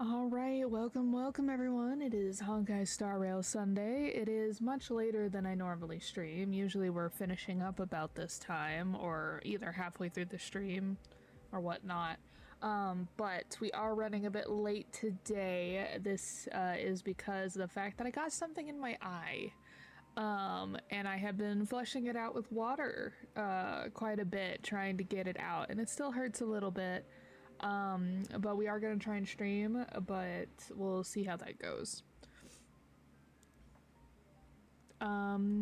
Alright, welcome everyone. It is Honkai Star Rail Sunday. It is much later than I normally stream. Usually we're finishing up about this time, or either halfway through the stream, or whatnot. But we are running a bit late today. This is because of the fact that I got something in my eye. And I have been flushing it out with water quite a bit, trying to get it out. And it still hurts a little bit. But we are going to try and stream, but we'll see how that goes. My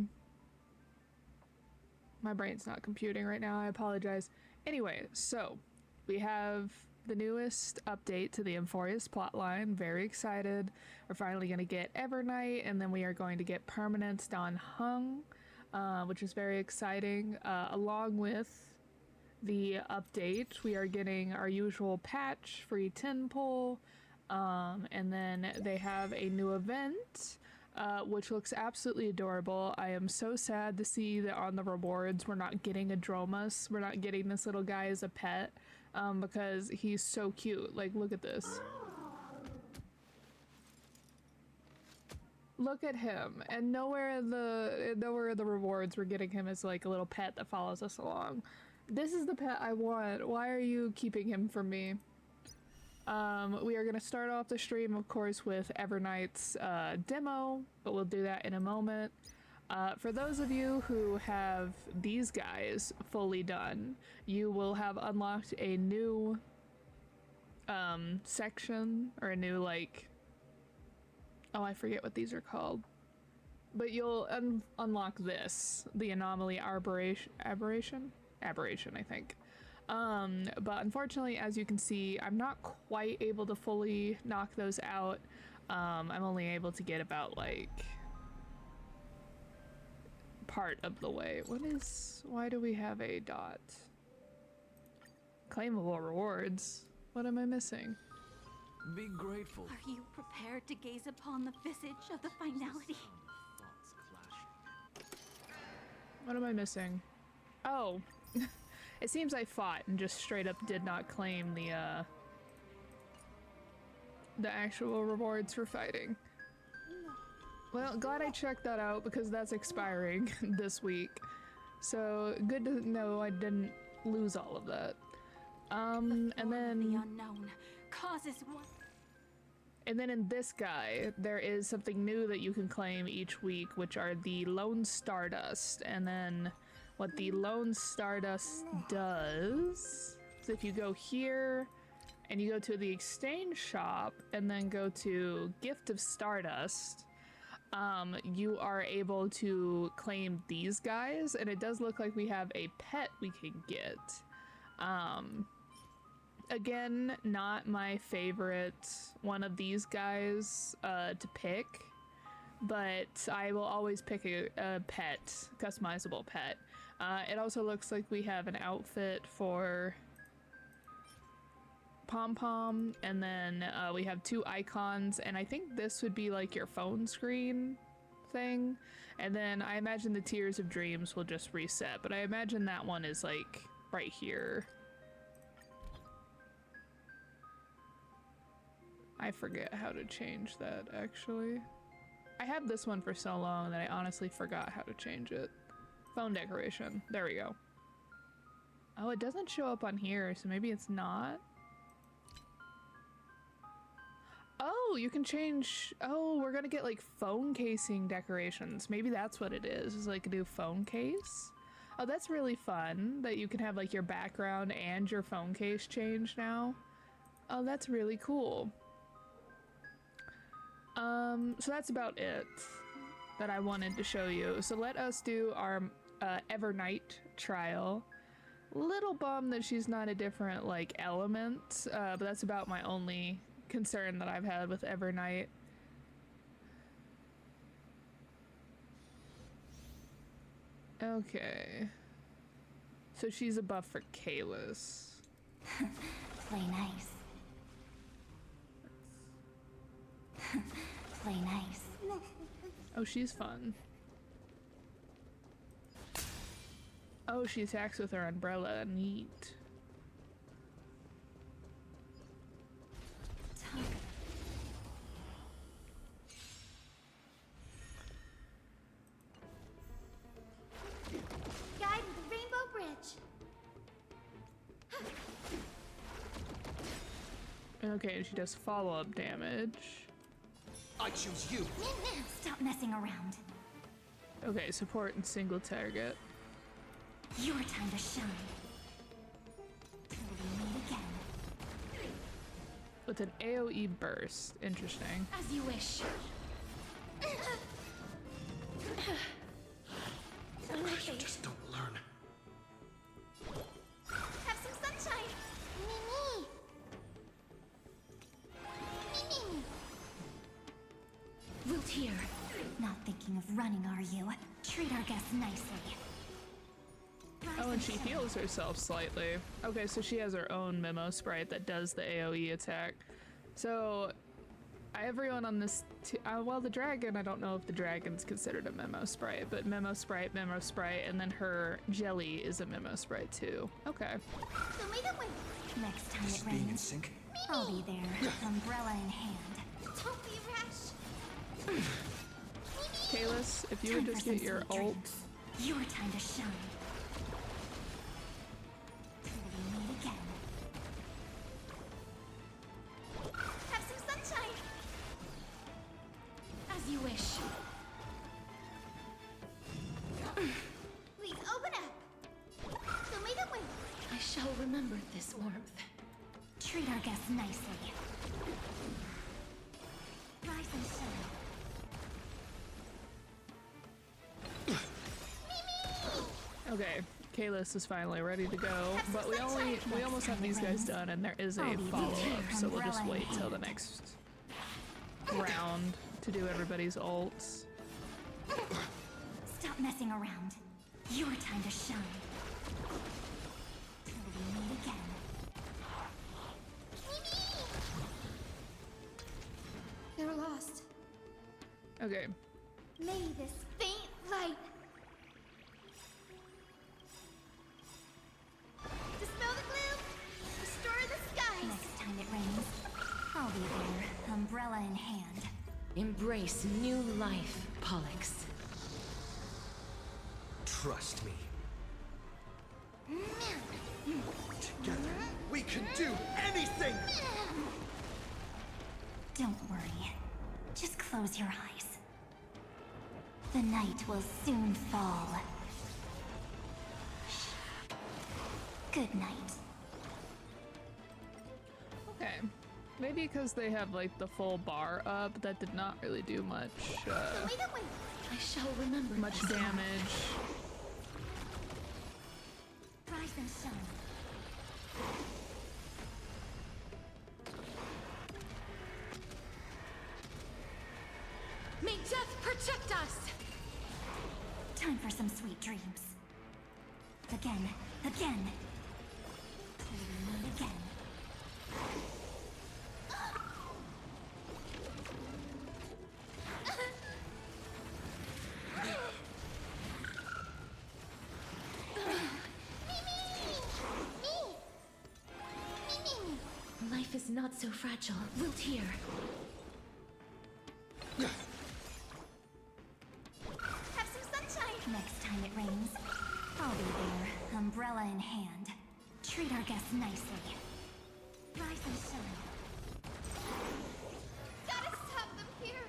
brain's not computing right now, I apologize. Anyway, so we have the newest update to the Euphorius plotline. Very excited. We're finally going to get Evernight, and then we are going to get Permanence Don Hung, which is very exciting, along with the update. We are getting our usual patch, free tin pull, and then they have a new event, which looks absolutely adorable. I am so sad to see that on the rewards we're not getting a Dromas. We're not getting this little guy as a pet, because he's so cute. Like, look at this. Look at him, and nowhere in the rewards we're getting him as like a little pet that follows us along. This is the pet I want. Why are you keeping him from me? We are going to start off the stream, of course, with Evernight's demo, but we'll do that in a moment. For those of you who have these guys fully done, you will have unlocked a new section, or a new, like... Oh, I forget what these are called. But you'll unlock this, the Anomaly Aberration, I think. But unfortunately, as you can see, I'm not quite able to fully knock those out. I'm only able to get about, like, part of the way. Why do we have a dot? Claimable rewards. What am I missing? Be grateful. Are you prepared to gaze upon the visage of the finality? What am I missing? Oh. It seems I fought and just straight up did not claim the actual rewards for fighting. Well, glad I checked that out because that's expiring this week. So good to know I didn't lose all of that. And then the unknown causes what? And then in this guy, there is something new that you can claim each week, which are the Lone Stardust. And then what the Lone Stardust does is if you go here and you go to the exchange shop and then go to Gift of Stardust, you are able to claim these guys, and it does look like we have a pet we can get. Again, not my favorite one of these guys to pick, but I will always pick a pet, customizable pet. It also looks like we have an outfit for Pom Pom, and then we have two icons, and I think this would be like your phone screen thing. And then I imagine the Tears of Dreams will just reset, but I imagine that one is like right here. I forget how to change that, actually. I have this one for so long that I honestly forgot how to change it. Phone decoration. There we go. Oh, it doesn't show up on here, so maybe it's not? Oh, you can change... Oh, we're gonna get, like, phone casing decorations. Maybe that's what it is like a new phone case? Oh, that's really fun, that you can have, like, your background and your phone case change now. Oh, that's really cool. So that's about it that I wanted to show you. So let us do our Evernight trial. Little bummed that she's not a different, like, element, but that's about my only concern that I've had with Evernight. Okay. So she's a buff for Kalis. Play nice. Play nice. Oh, she's fun. Oh, she attacks with her umbrella. Neat. Okay, and she does follow-up damage. I choose you. Stop messing around. Okay, support and single target. Your time to shine. Till we meet again. With an AoE burst. Interesting. As you wish. You just don't learn. Have some sunshine. Mimi. Mimi. Root here. Not thinking of running, are you? Treat our guests nicely. Oh, and she heals herself slightly. Okay, so she has her own Memo Sprite that does the AoE attack. So, everyone on this... well, the dragon, I don't know if the dragon's considered a Memo Sprite, but Memo Sprite, and then her Jelly is a Memo Sprite too. Okay. Next time Just it being in rains, sync. I'll be there, umbrella in hand. Don't be rash. Kalis, if you would just get your ult. Your time to shine. Till we meet again. Have some sunshine. As you wish. Please open up. Show me the way. I shall remember this warmth. Treat our guests nicely. Rise and shine. Okay, Kalis is finally ready to go, but we almost have these guys done, and there is a follow-up, so we'll just wait till the next round to do everybody's ults. Stop messing around. Your time to shine. Till we meet again. They're lost. Okay, May this faint light dispel the gloom, restore the skies. Next time it rains, I'll be there, umbrella in hand. Embrace new life, Pollux. Trust me. Together, we can do anything! Don't worry. Just close your eyes. The night will soon fall. Good night. okay. Maybe because they have like the full bar up, that did not really do much, I shall remember much this. damage. Rise and shine. May death protect us! Time for some sweet dreams. Again. Till we meet again. Life is not so fragile. Wilt here. Have some sunshine. Next time it rains, I'll be there, umbrella in hand. Treat our guests nicely. Rise and shine. Gotta stop them here.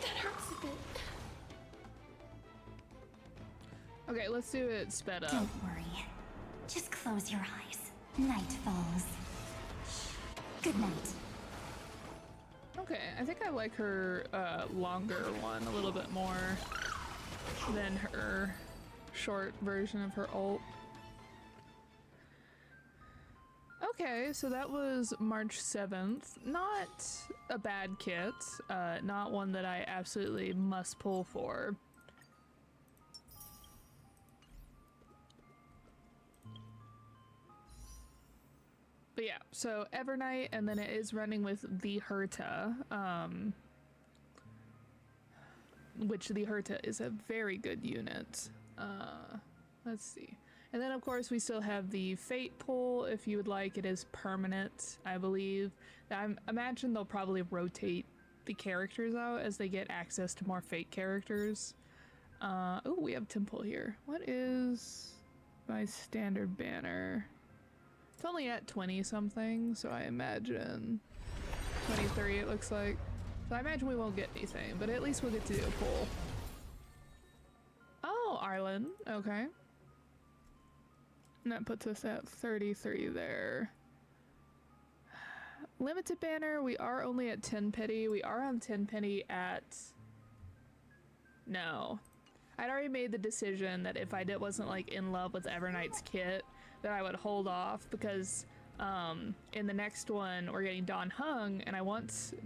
That hurts a bit. Okay, let's do it sped up. Don't worry. Just close your eyes. Night falls. Good night. Okay, I think I like her longer one a little bit more than her short version of her ult. Okay, so that was March 7th. Not a bad kit, not one that I absolutely must pull for. But yeah, so Evernight, and then it is running with the Herta, which the Herta is a very good unit. Let's see. And then of course we still have the Fate pull if you would like. It is permanent, I believe. I imagine they'll probably rotate the characters out as they get access to more fake characters. Oh, we have Temple here. What is my standard banner? It's only at 20 something, so I imagine 23 it looks like. So I imagine we won't get anything, but at least we'll get to do a pull. Oh, Ireland. Okay. And that puts us at 33 there. Limited banner, we are only at 10 pity. We are on 10 penny at... No. I'd already made the decision that if I wasn't like in love with Evernight's kit, that I would hold off because in the next one we're getting Don Hung and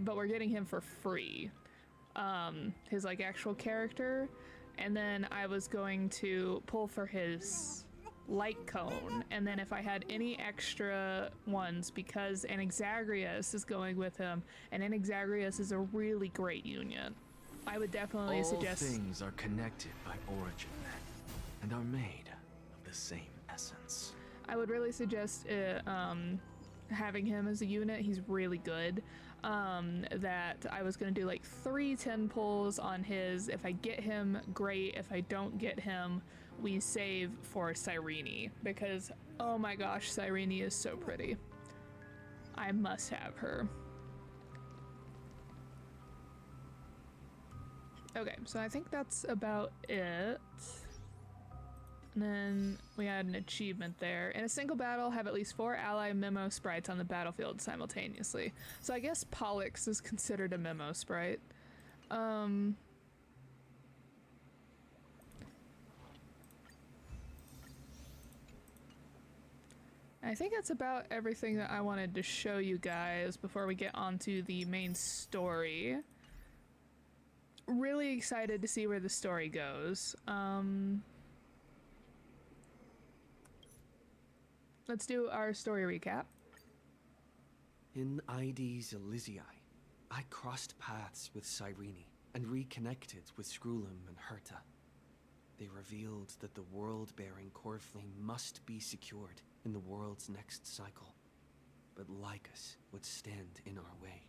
but we're getting him for free. His like actual character. And then I was going to pull for his light cone, and then if I had any extra ones, because Anaxagrius is going with him, and Anaxagrius is a really great union, I would definitely suggest... All things are connected by origin, and are made of the same essence. I would really suggest having him as a unit. He's really good. That I was going to do like 3 10 pulls on his. If I get him, great. If I don't get him, we save for Cyrene, because oh my gosh, Cyrene is so pretty. I must have her. Okay, so I think that's about it. And then we had an achievement there. In a single battle, have at least 4 ally memo sprites on the battlefield simultaneously. So I guess Pollux is considered a memo sprite. I think that's about everything that I wanted to show you guys before we get onto the main story. Really excited to see where the story goes. Let's do our story recap. In Ides Elysiae, I crossed paths with Cyrene and reconnected with Scrulum and Herta. They revealed that the world-bearing Coreflame must be secured in the world's next cycle, but Lycus would stand in our way.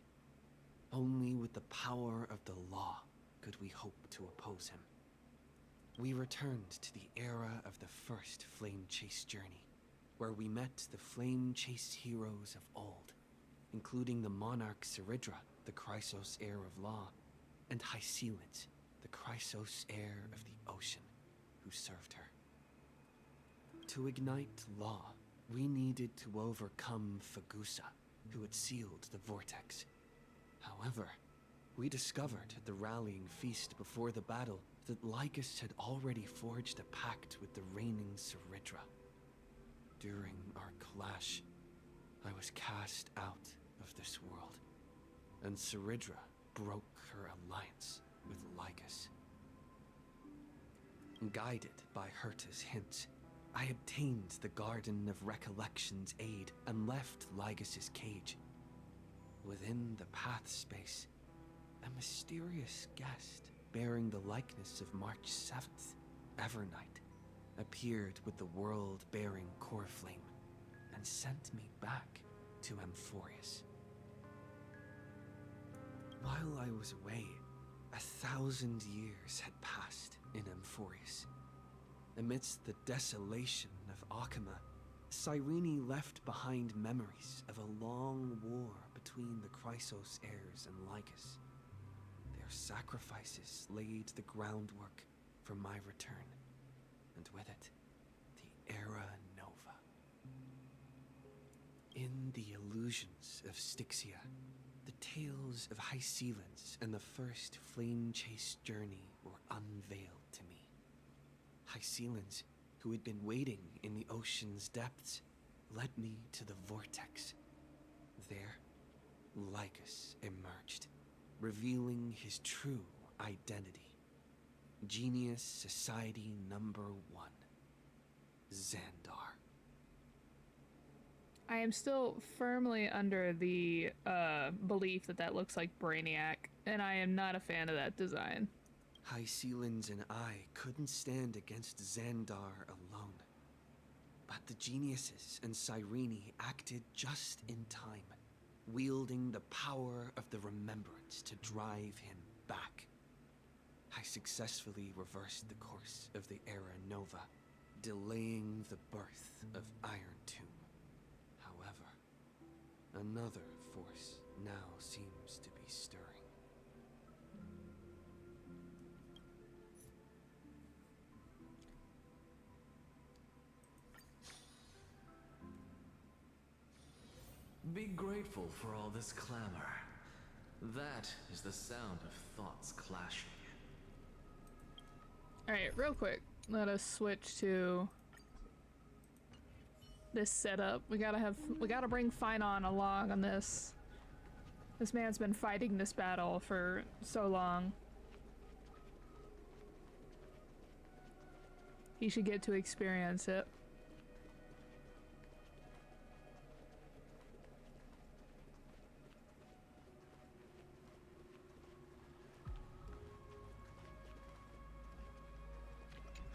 Only with the power of the law could we hope to oppose him. We returned to the era of the first Flame Chase journey, where we met the Flame Chase heroes of old, including the monarch Ceridra, the Chrysos heir of law, and Hycelid, the Chrysos heir of the ocean, who served her. To ignite law, we needed to overcome Fagusa, who had sealed the vortex. However, we discovered at the rallying feast before the battle that Lycus had already forged a pact with the reigning Ceridra. During our clash, I was cast out of this world, and Ceridra broke her alliance with Lycus. Guided by Herta's hints, I obtained the Garden of Recollection's aid and left Lycus's cage. Within the path space, a mysterious guest bearing the likeness of March 7th, Evernight, appeared with the world-bearing Coreflame and sent me back to Amphorius. While I was away, 1,000 years had passed in Amphorius. Amidst the desolation of Akama, Cyrene left behind memories of a long war between the Chrysos heirs and Lycus. Their sacrifices laid the groundwork for my return, and with it, the Era Nova. In the illusions of Styxia, the tales of Hycelid and the first Flame Chase journey were unveiled to me. Hycelid, who had been waiting in the ocean's depths, led me to the vortex. There, Lycus emerged, revealing his true identity. Genius Society Number 1, Xandar. I am still firmly under the belief that that looks like Brainiac, and I am not a fan of that design. Hycelid and I couldn't stand against Xandar alone, but the geniuses and Cyrene acted just in time. wielding the power of the remembrance to drive him back. I successfully reversed the course of the Era Nova, delaying the birth of Iron Tomb. However, another force now seems to be stirring. Be grateful for all this clamor. That is the sound of thoughts clashing. Alright, real quick. Let us switch to this setup. We gotta bring Finon along on this. This man's been fighting this battle for so long. He should get to experience it.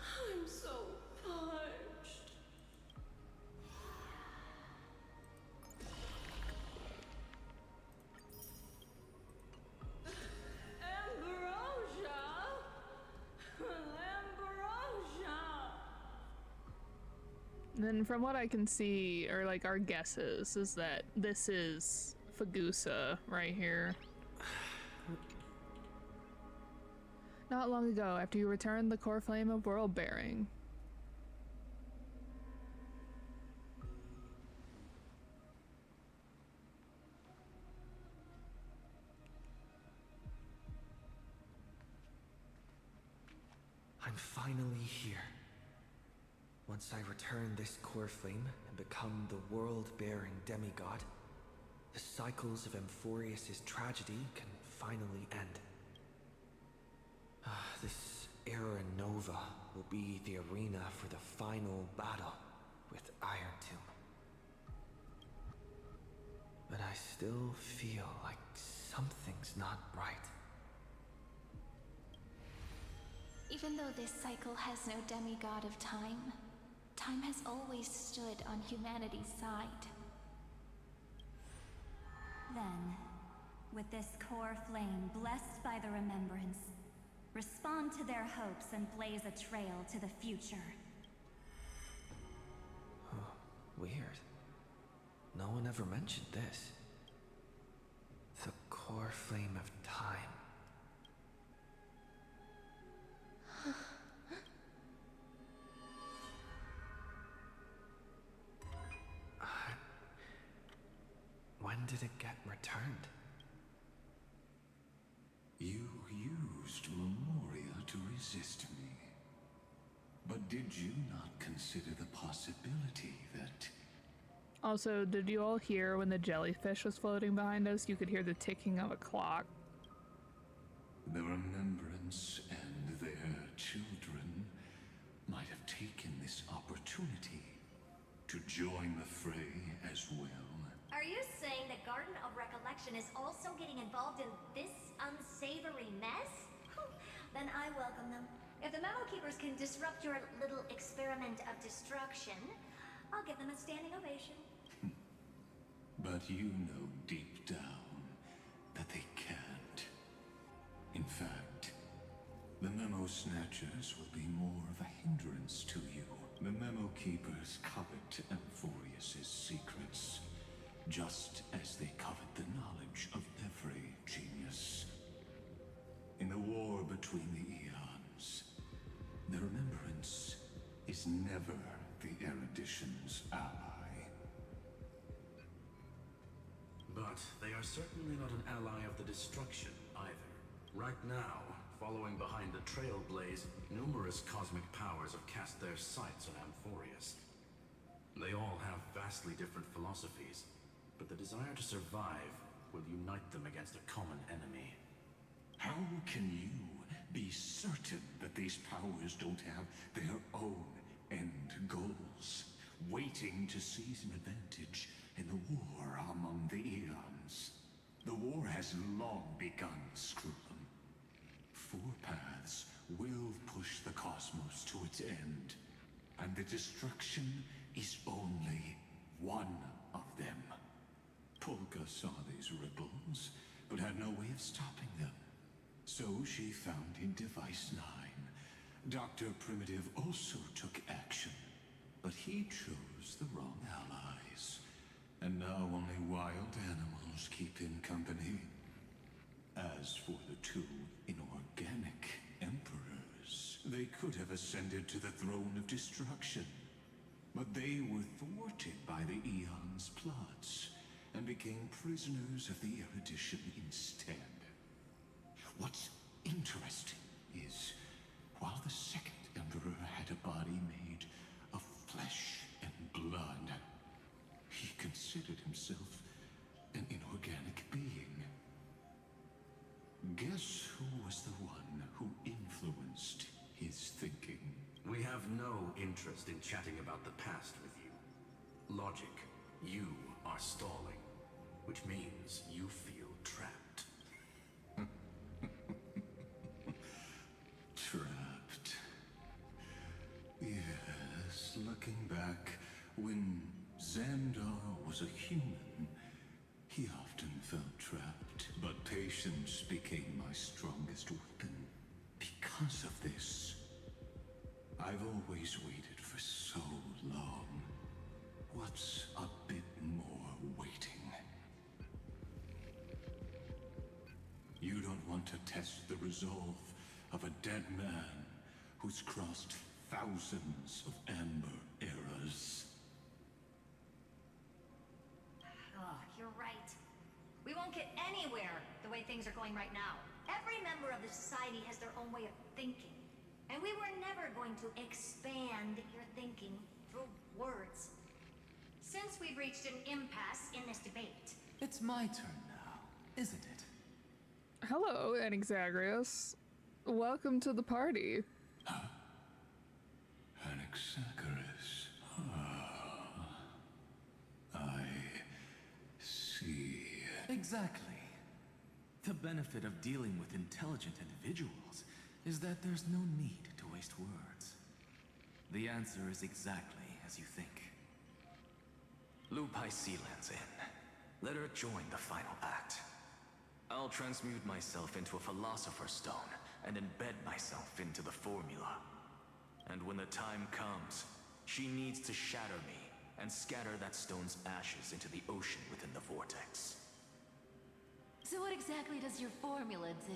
I'm so parched. Ambrosia! Ambrosia! Then from what I can see, or like our guesses, is that this is Fagusa right here. Not long ago, after you returned the core flame of world bearing. I'm finally here. Once I return this core flame and become the world-bearing demigod, the cycles of Amphorius' tragedy can finally end. This Era Nova will be the arena for the final battle with Iron Tomb. But I still feel like something's not right. Even though this cycle has no demigod of time, time has always stood on humanity's side. Then, with this core flame blessed by the remembrance, respond to their hopes and blaze a trail to the future. Oh, weird. No one ever mentioned this. The core flame of time. When did it get returned? You used Memoria to resist me. But did you not consider the possibility that... Also, did you all hear when the jellyfish was floating behind us? You could hear the ticking of a clock. the remembrance and their children might have taken this opportunity to join the fray as well? Are you saying that Garden of Recollection is also getting involved in this unsavory mess? Then I welcome them. If the Memo Keepers can disrupt your little experiment of destruction, I'll give them a standing ovation. But you know deep down that they can't. In fact, the Memo Snatchers will be more of a hindrance to you. The Memo Keepers covet Amphorius' secrets, just as they covet the knowledge of every genius. In the war between the eons, the Remembrance is never the Erudition's ally. But they are certainly not an ally of the destruction either. Right now, following behind the Trailblaze, numerous cosmic powers have cast their sights on Amphorius. They all have vastly different philosophies, but the desire to survive will unite them against a common enemy. How can you be certain that these powers don't have their own end goals, waiting to seize an advantage in the war among the eons? The war has long begun, Screwlum. Four paths will push the cosmos to its end, and the destruction is only one of them. Pulga saw these ripples, but had no way of stopping them. So she found in Device 9. Dr. Primitive also took action, but he chose the wrong allies. And now only wild animals keep him company. As for the two inorganic emperors, they could have ascended to the throne of destruction. But they were thwarted by the Eon's plots, and became prisoners of the erudition instead. What's interesting is, while the second emperor had a body made of flesh and blood, he considered himself an inorganic being. Guess who was the one who influenced his thinking? We have no interest in chatting about the past with you. Logic, you are stalling, which means you feel trapped. Trapped. Yes, looking back, when Xandar was a human, he often felt trapped. But patience became my strongest weapon. Because of this, I've always waited for so long. What's a bit more waiting? You don't want to test the resolve of a dead man who's crossed thousands of amber eras. Oh, you're right. We won't get anywhere the way things are going right now. Every member of the society has their own way of thinking. And we were never going to expand your thinking through words. Since we've reached an impasse in this debate. It's my turn now, isn't it? Hello, Anaxagrius. Welcome to the party. Anaxagoras. I see. Exactly. The benefit of dealing with intelligent individuals is that there's no need to waste words. The answer is exactly as you think. Lupai Sealand's in. Let her join the final act. I'll transmute myself into a Philosopher's Stone and embed myself into the formula. And when the time comes, she needs to shatter me and scatter that stone's ashes into the ocean within the vortex. So what exactly does your formula do?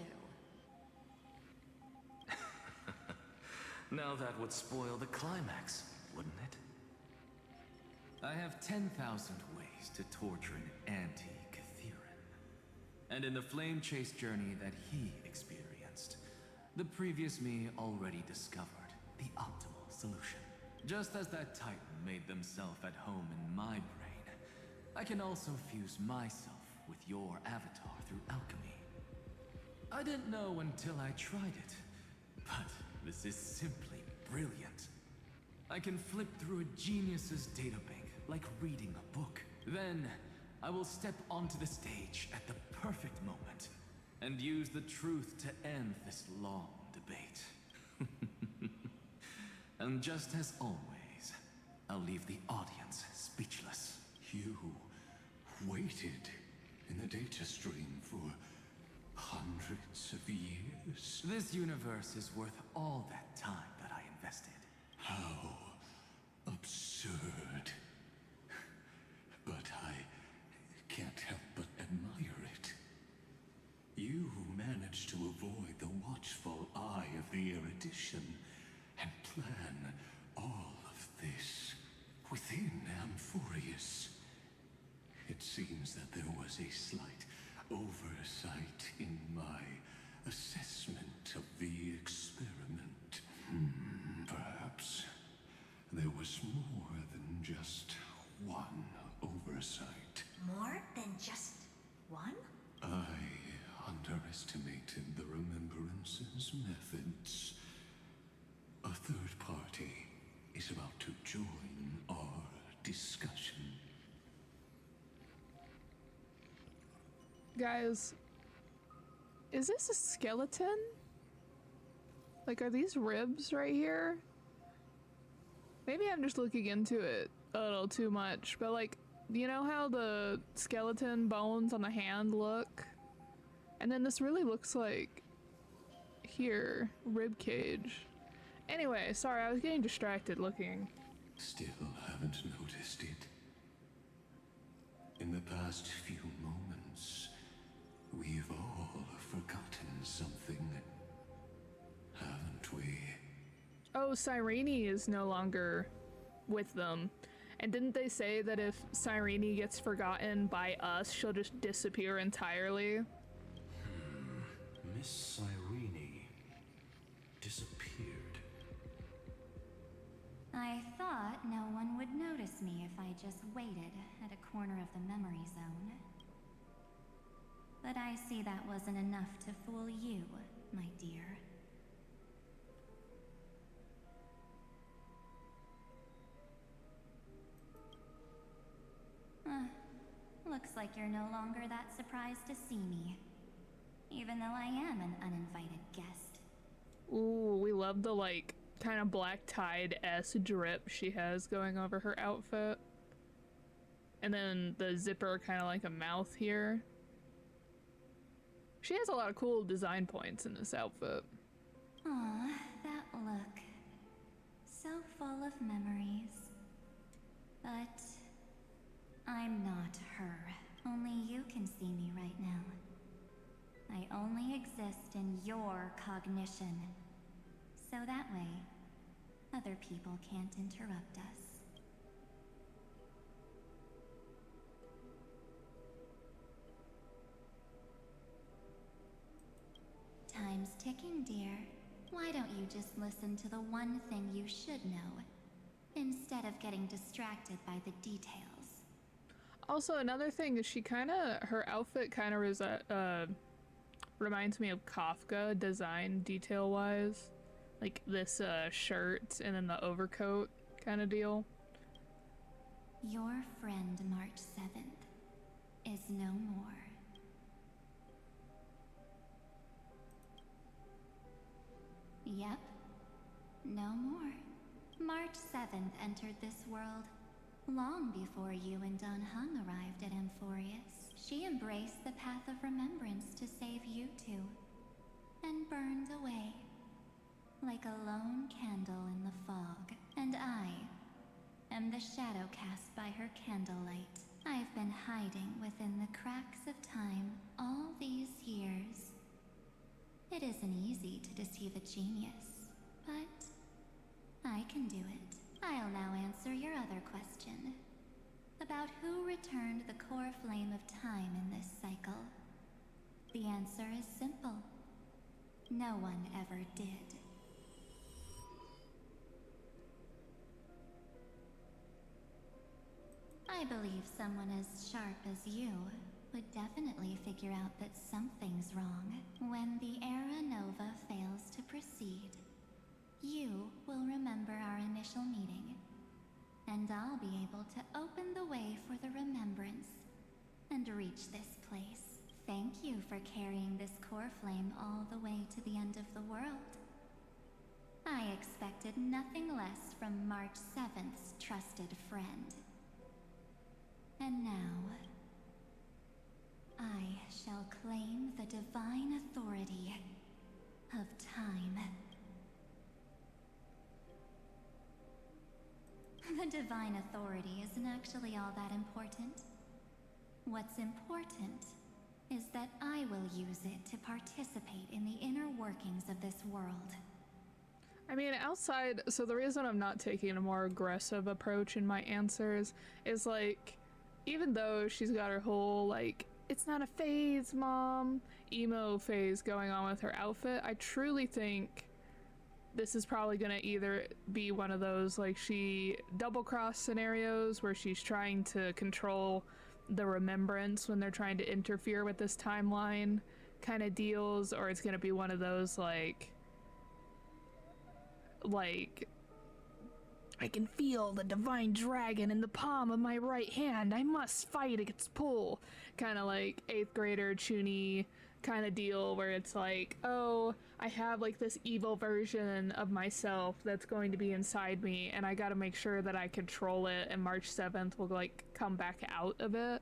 Now that would spoil the climax, wouldn't it? I have 10,000 ways to torture an anti-Cathiran. And in the flame chase journey that he experienced, the previous me already discovered the optimal solution. Just as that Titan made themselves at home in my brain, I can also fuse myself with your avatar through alchemy. I didn't know until I tried it, but this is simply brilliant. I can flip through a genius's databank like reading a book. Then, I will step onto the stage at the perfect moment and use the truth to end this long debate. And just as always, I'll leave the audience speechless. You waited in the data stream for hundreds of years? This universe is worth all that time that I invested. How absurd. But I can't help but admire it. You managed to avoid the watchful eye of the erudition and plan all of this within Amphorius. It seems that there was a slight oversight in my assessment of the experiment. Perhaps there was more than just one oversight. More than just one? I underestimated the Remembrance's methods. A third party is about to join our discussion. Guys, is this a skeleton? Like, are these ribs right here? Maybe I'm just looking into it a little too much, but like, you know how the skeleton bones on the hand look? And then this really looks like here, rib cage. Anyway, sorry, I was getting distracted looking. Still haven't noticed it. In the past few moments, we've all forgotten something, haven't we? Oh, Cyrene is no longer with them. And didn't they say that if Cyrene gets forgotten by us, she'll just disappear entirely? Miss Cyrene disappeared. I thought no one would notice me if I just waited at a corner of the memory zone. But I see that wasn't enough to fool you, my dear. Looks like you're no longer that surprised to see me. Even though I am an uninvited guest. Ooh, we love the like kind of black tied S drip she has going over her outfit. And then the zipper kind of like a mouth here. She has a lot of cool design points in this outfit. Aw, that look. So full of memories. But I'm not her. Only you can see me right now. I only exist in your cognition. So that way, other people can't interrupt us. Time's ticking, dear. Why don't you just listen to the one thing you should know, instead of getting distracted by the details? Also, another thing is her outfit kind of reminds me of Kafka design detail-wise. Like this shirt and then the overcoat kind of deal. Your friend March 7th is no more. Yep, no more. March 7th entered this world long before you and Don Hung arrived at Amphorius. She embraced the path of remembrance to save you two, and burned away like a lone candle in the fog. And I am the shadow cast by her candlelight. I've been hiding within the cracks of time all these years. It isn't easy to deceive a genius, but I can do it. I'll now answer your other question. About who returned the core flame of time in this cycle. The answer is simple. No one ever did. I believe someone as sharp as you would definitely figure out that something's wrong when the Era Nova fails to proceed. You will remember our initial meeting, and I'll be able to open the way for the remembrance and reach this place. Thank you for carrying this core flame all the way to the end of the world. I expected nothing less from March 7th's trusted friend. And now, I shall claim the divine authority of time. The divine authority isn't actually all that important. What's important is that I will use it to participate in the inner workings of this world. I mean, so the reason I'm not taking a more aggressive approach in my answers is like, even though she's got her whole like, it's not a phase, mom, emo phase going on with her outfit, I truly think this is probably gonna either be one of those like she double-cross scenarios where she's trying to control the remembrance when they're trying to interfere with this timeline kind of deals, or it's gonna be one of those like I can feel the divine dragon in the palm of my right hand. I must fight against pull. Kind of like 8th grader Chuni kind of deal where it's like, oh, I have like this evil version of myself that's going to be inside me, and I gotta make sure that I control it, and March 7th will like come back out of it.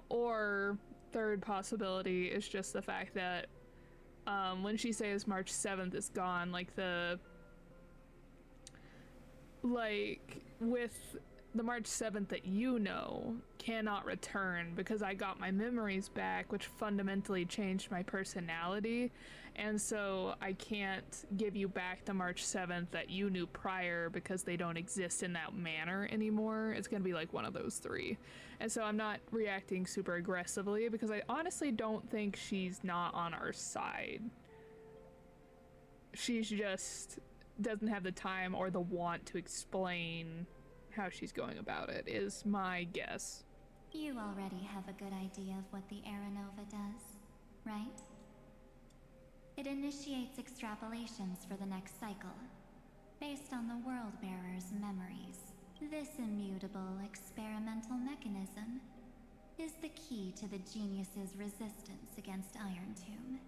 Or third possibility is just the fact that when she says March 7th is gone, with the March 7th that you know cannot return because I got my memories back, which fundamentally changed my personality, and so I can't give you back the March 7th that you knew prior because they don't exist in that manner anymore. It's gonna be like one of those three. And so I'm not reacting super aggressively because I honestly don't think she's not on our side. She's just doesn't have the time or the want to explain how she's going about it, is my guess. You already have a good idea of what the Aranova does, right? It initiates extrapolations for the next cycle, based on the World Bearer's memories. This immutable experimental mechanism is the key to the genius's resistance against Iron Tomb.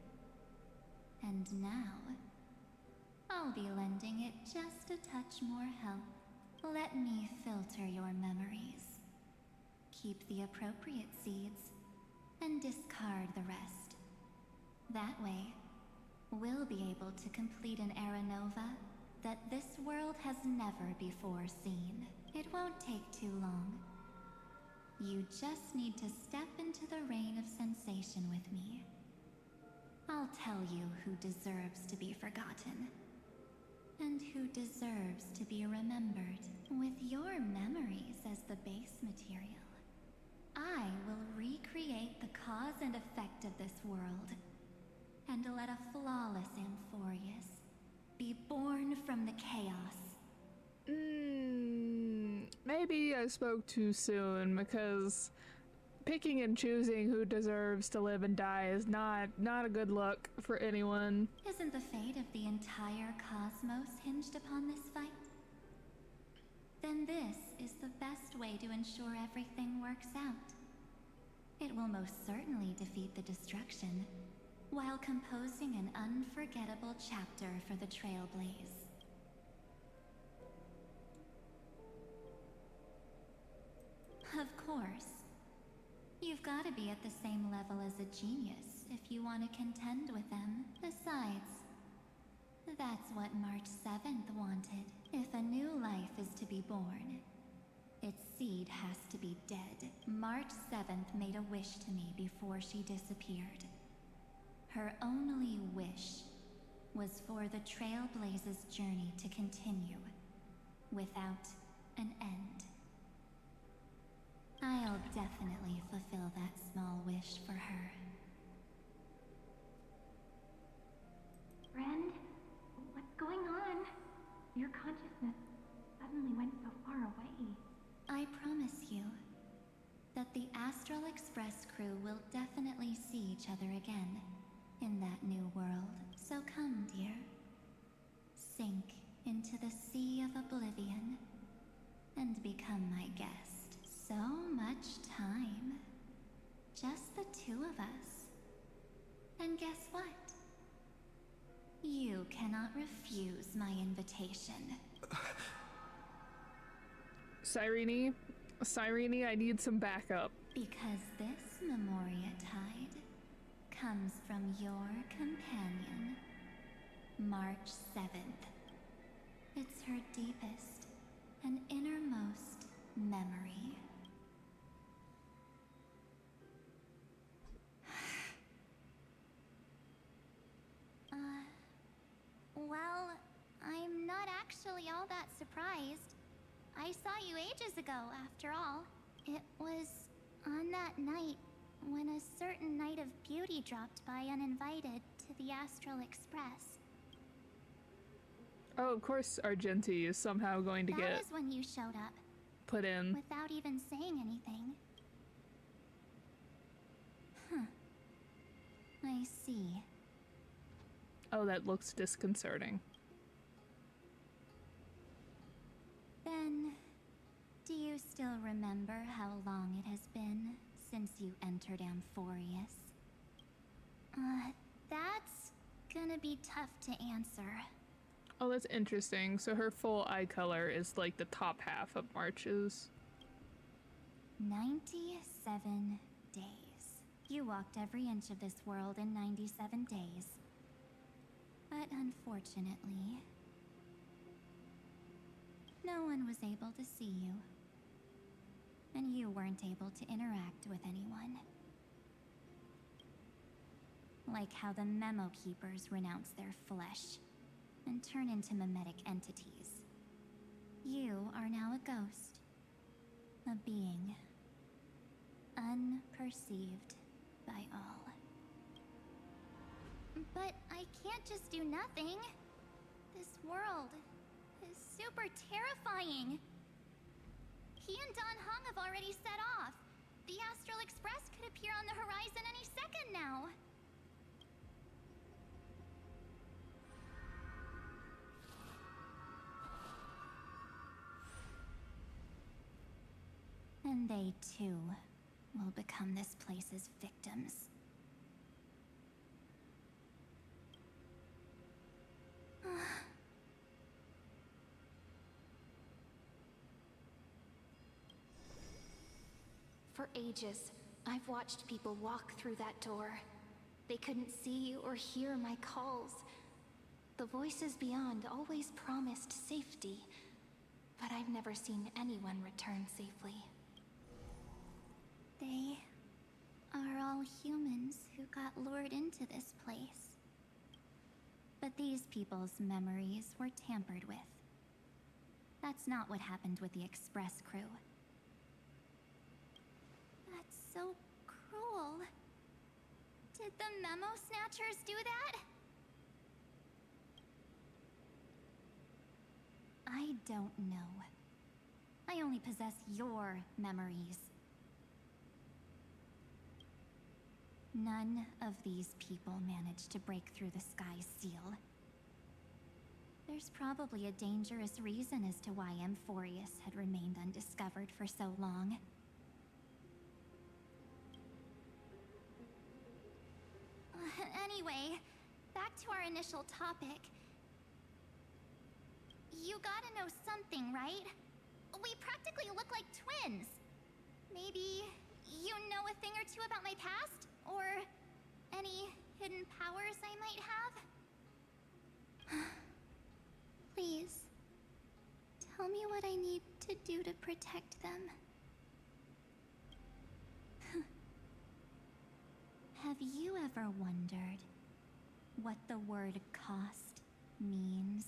And now, I'll be lending it just a touch more help. Let me filter your memories. Keep the appropriate seeds, and discard the rest. That way, we'll be able to complete an Aranova that this world has never before seen. It won't take too long. You just need to step into the reign of sensation with me. I'll tell you who deserves to be forgotten, and who deserves to be remembered. With your memories as the base material, I will recreate the cause and effect of this world, and let a flawless Amphorius be born from the chaos. Maybe I spoke too soon, because picking and choosing who deserves to live and die is not a good look for anyone. Isn't the fate of the entire cosmos hinged upon this fight? Then this is the best way to ensure everything works out. It will most certainly defeat the destruction, while composing an unforgettable chapter for the Trailblaze. Of course. You've got to be at the same level as a genius if you want to contend with them. Besides, that's what March 7th wanted. If a new life is to be born, its seed has to be dead. March 7th made a wish to me before she disappeared. Her only wish was for the Trailblaze's journey to continue, without an end. I'll definitely fulfill that small wish for her. Friend, what's going on? Your consciousness suddenly went so far away. I promise you that the Astral Express crew will definitely see each other again in that new world. So come, dear. Sink into the sea of oblivion and become my guest. So much time. Just the two of us. And guess what? You cannot refuse my invitation. Cyrene, I need some backup. Because this Memoriatide comes from your companion, March 7th. It's her deepest and innermost memory. Well, I'm not actually all that surprised. I saw you ages ago, after all. It was on that night when a certain Knight of Beauty dropped by uninvited to the Astral Express. Oh, of course Argenti is somehow going to That get was when you showed up, put in. without even saying anything. I see. Oh, that looks disconcerting. Then, do you still remember how long it has been since you entered Amphorius? be tough to answer. Oh, that's interesting. So her full eye color is like the top half of March's. 97 days. You walked every inch of this world in 97 days. But unfortunately, no one was able to see you. And you weren't able to interact with anyone. Like how the Memo Keepers renounce their flesh and turn into mimetic entities. You are now a ghost. A being. Unperceived by all. But I can't just do nothing. This world is super terrifying. He and Don Hung have already set off. The Astral Express could appear on the horizon any second now. And they too will become this place's victims. For ages, I've watched people walk through that door. They couldn't see or hear my calls. The voices beyond always promised safety, but I've never seen anyone return safely. They are all humans who got lured into this place. But these people's memories were tampered with. That's not what happened with the Express crew. That's so cruel. Did the Memo Snatchers do that? I don't know. I only possess your memories. None of these people managed to break through the sky's seal. There's probably a dangerous reason as to why Amphorius had remained undiscovered for so long. Anyway, back to our initial topic. You gotta know something, right? We practically look like twins. Maybe you know a thing or two about my past? Or any hidden powers I might have? Please, tell me what I need to do to protect them. Have you ever wondered what the word cost means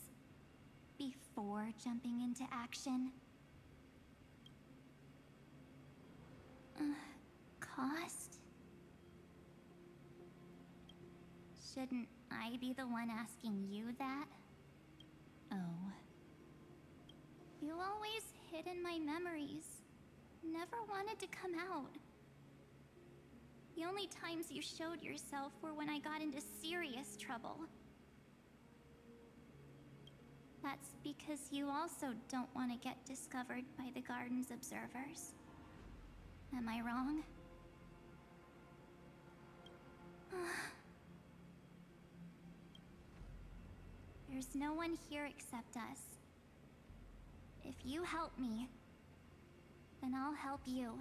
before jumping into action? Cost? Shouldn't I be the one asking you that? Oh. You always hid in my memories. Never wanted to come out. The only times you showed yourself were when I got into serious trouble. That's because you also don't want to get discovered by the Garden's observers. Am I wrong? There's no one here except us. If you help me, then I'll help you.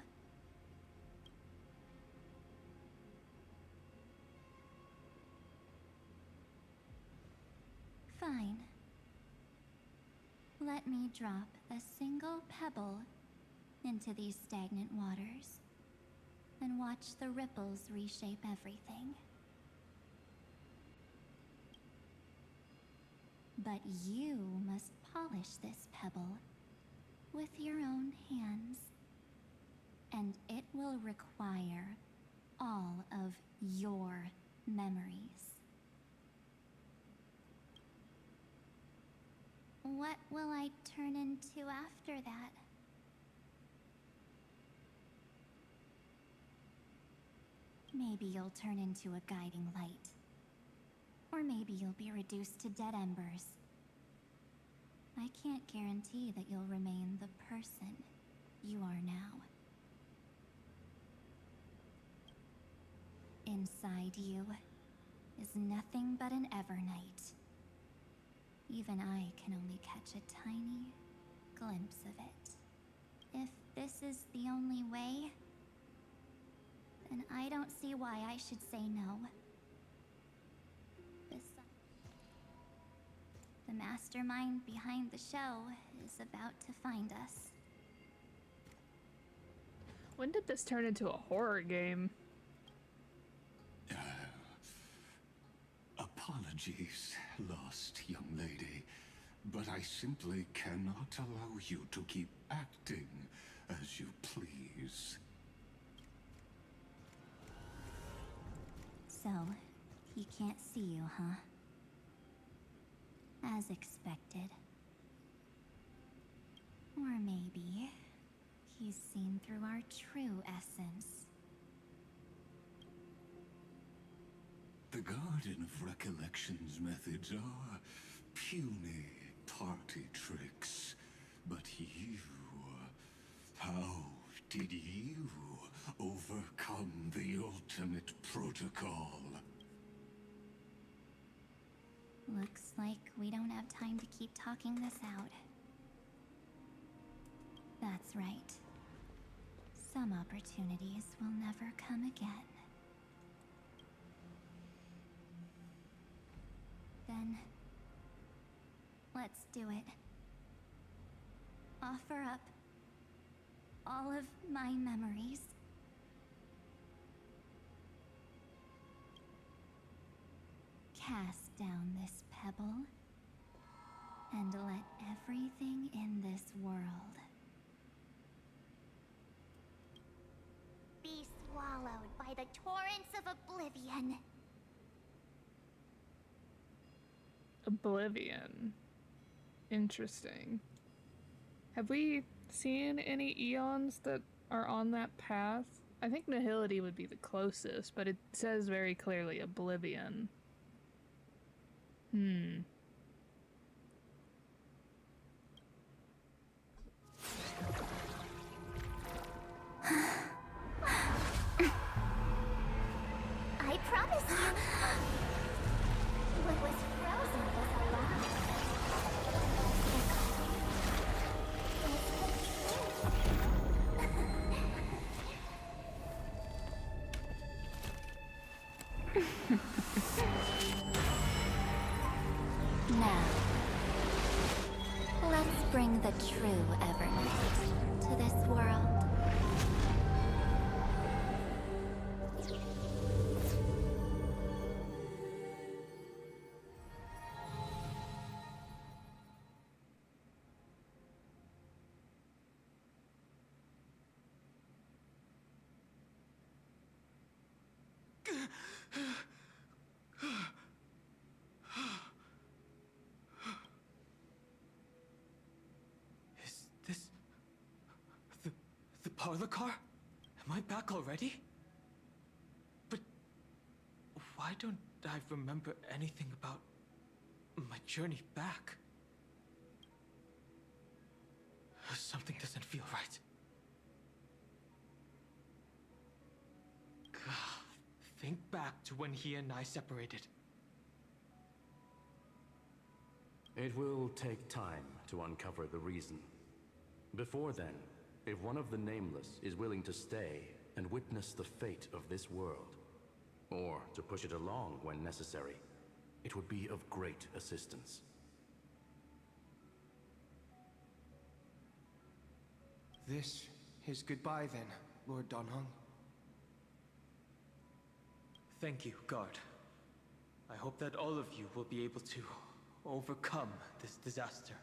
Fine. Let me drop a single pebble into these stagnant waters and watch the ripples reshape everything. But you must polish this pebble with your own hands, and it will require all of your memories. What will I turn into after that? Maybe you'll turn into a guiding light. Or maybe you'll be reduced to dead embers. I can't guarantee that you'll remain the person you are now. Inside you, is nothing but an Evernight. Even I can only catch a tiny glimpse of it. If this is the only way, then I don't see why I should say no. The mastermind behind the show is about to find us. When did this turn into a horror game? Apologies, lost young lady, but I simply cannot allow you to keep acting as you please. So, he can't see you, huh? As expected. Or maybe he's seen through our true essence. The Garden of Recollection's methods are puny party tricks. But you... how did you overcome the ultimate protocol? Looks like we don't have time to keep talking this out. That's right. Some opportunities will never come again. Then, let's do it. Offer up all of my memories. Cast down this pebble, and let everything in this world be swallowed by the torrents of oblivion. Oblivion. Interesting. Have we seen any eons that are on that path? I think Nihility would be the closest, but it says very clearly Oblivion. I promise you, what was frozen was alive. Now, let's bring the true Evernight to this world. Is this... the parlor car? Am I back already? But why don't I remember anything about my journey back? Something doesn't feel right. Think back to when he and I separated. It will take time to uncover the reason. Before then, if one of the Nameless is willing to stay and witness the fate of this world, or to push it along when necessary, it would be of great assistance. This is goodbye then, Lord Donhong. Thank you, Guard. I hope that all of you will be able to overcome this disaster.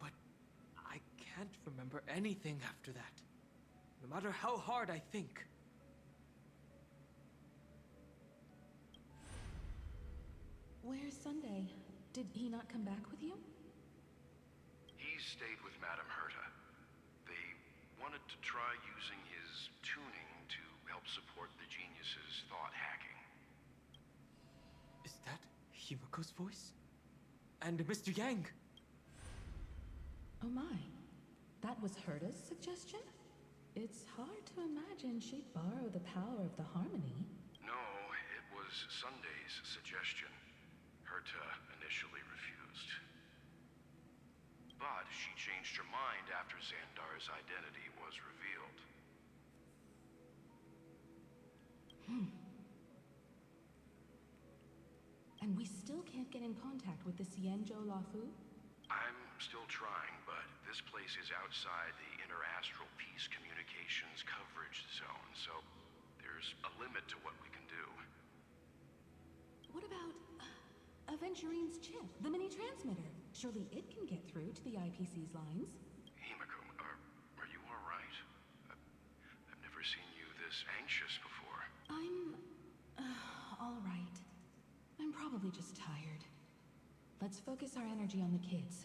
But I can't remember anything after that, no matter how hard I think. Where's Sunday? Did he not come back with you? He stayed with Madame Herta. They wanted to try using his tuning to help support the genius's thought hacking. Is that Himiko's voice? And Mr. Yang? Oh my. That was Herta's suggestion? It's hard to imagine she'd borrow the power of the Harmony. No, it was Sunday's suggestion. Herta initially refused. But she changed her mind after Xandar's identity was revealed. And we still can't get in contact with the Xianzhou Lafu? I'm still trying, but this place is outside the interastral peace communications coverage zone, so there's a limit to what we can do. What about Aventurine's chip, the mini-transmitter? Surely it can get through to the IPC's lines. Himiko, are you alright? I've never seen you this anxious before. I'm all right. I'm probably just tired. Let's focus our energy on the kids.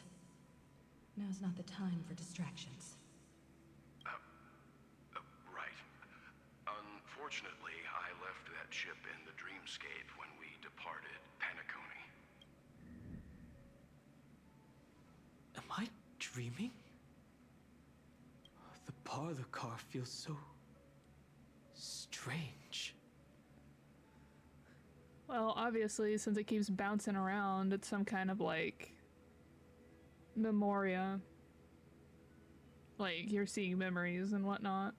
Now's not the time for distractions. Right. Unfortunately, I left that chip in the dreamscape when we departed Penacony. Am I dreaming? The parlor car feels so strange. Well, obviously, since it keeps bouncing around, it's some kind of, like, memoria. Like, you're seeing memories and whatnot.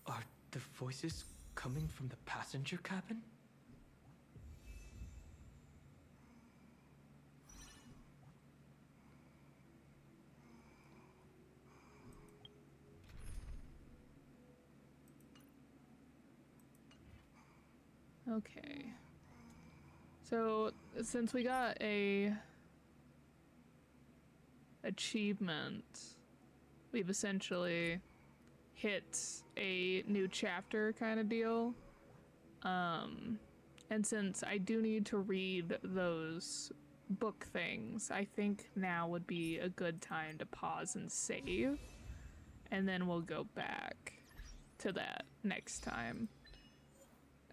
Are the voices coming from the passenger cabin? Okay. So, since we got a achievement, we've essentially hit a new chapter kind of deal. And since I do need to read those book things, I think now would be a good time to pause and save. And then we'll go back to that next time.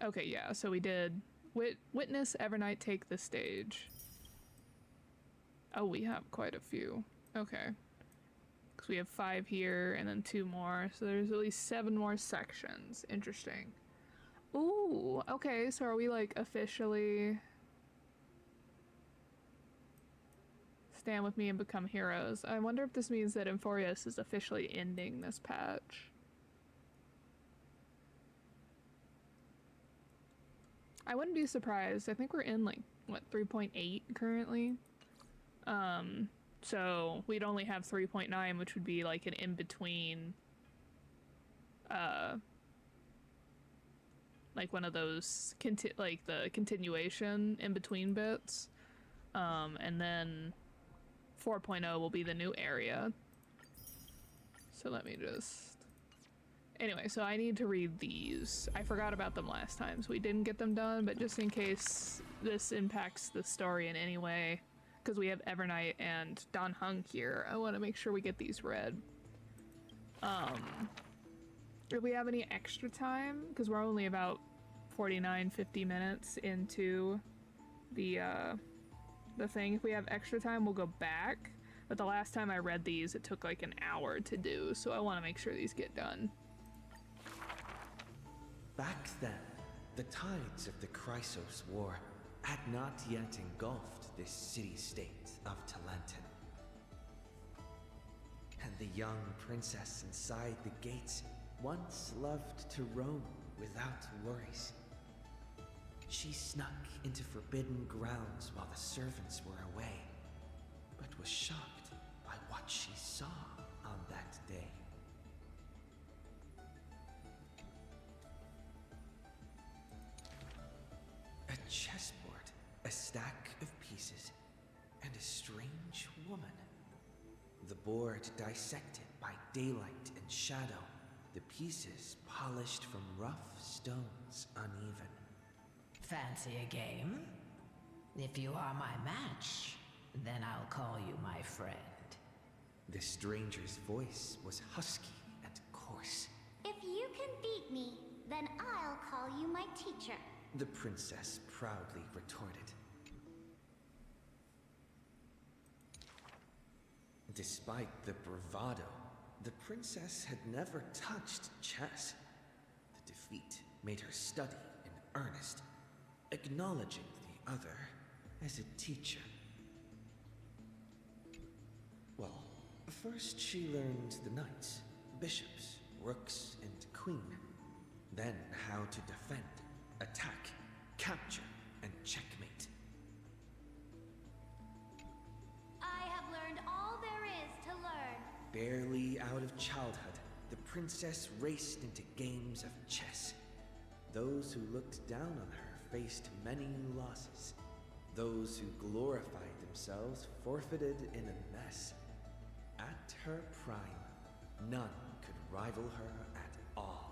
Okay, yeah, so we did witness Evernight take the stage. Oh, we have quite a few. Okay. Because we have 5 here and then 2 more. So there's at least 7 more sections. Interesting. Ooh, okay, so are we like officially... Stand with me and become heroes. I wonder if this means that Emphorius is officially ending this patch. I wouldn't be surprised. I think we're in like, what, 3.8 currently? So we'd only have 3.9, which would be like an in-between, like one of those, like the continuation in-between bits. And then 4.0 will be the new area. So let me just... Anyway, so I need to read these. I forgot about them last time, so we didn't get them done, but just in case this impacts the story in any way, because we have Evernight and Dan Heng here, I want to make sure we get these read. If we have any extra time, because we're only about 49-50 minutes into the thing. If we have extra time, we'll go back. But the last time I read these, it took like an hour to do, so I want to make sure these get done. Back then, the tides of the Chrysos War had not yet engulfed this city-state of Talenton. And the young princess inside the gates once loved to roam without worries. She snuck into forbidden grounds while the servants were away, but was shocked by what she saw on that day. A chessboard, a stack of pieces, and a strange woman. The board dissected by daylight and shadow, the pieces polished from rough stones uneven. Fancy a game? If you are my match, then I'll call you my friend. The stranger's voice was husky and coarse. If you can beat me, then I'll call you my teacher. The princess proudly retorted. Despite the bravado, the princess had never touched chess. The defeat made her study in earnest, acknowledging the other as a teacher. Well, first she learned the knights, bishops, rooks, and queen. Then how to defend, attack, capture, and checkmate. I have learned all there is to learn. Barely out of childhood, the princess raced into games of chess. Those who looked down on her faced many losses. Those who glorified themselves forfeited in a mess. At her prime, none could rival her at all.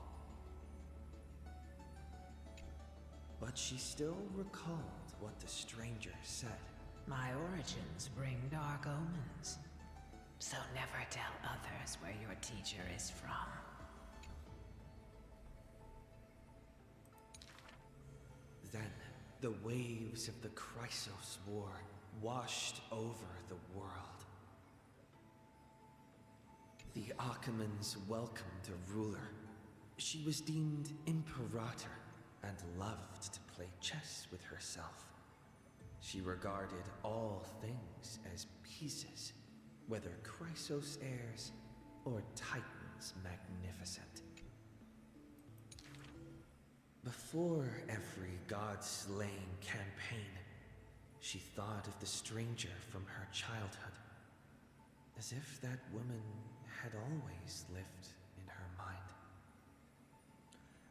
But she still recalled what the stranger said. My origins bring dark omens. So never tell others where your teacher is from. Then, the waves of the Chrysos War washed over the world. The Achaemons welcomed a ruler. She was deemed Imperator and loved to play chess with herself. She regarded all things as pieces, whether Chrysos heirs or Titans magnificent. Before every god-slaying campaign, she thought of the stranger from her childhood, as if that woman had always lived in her mind.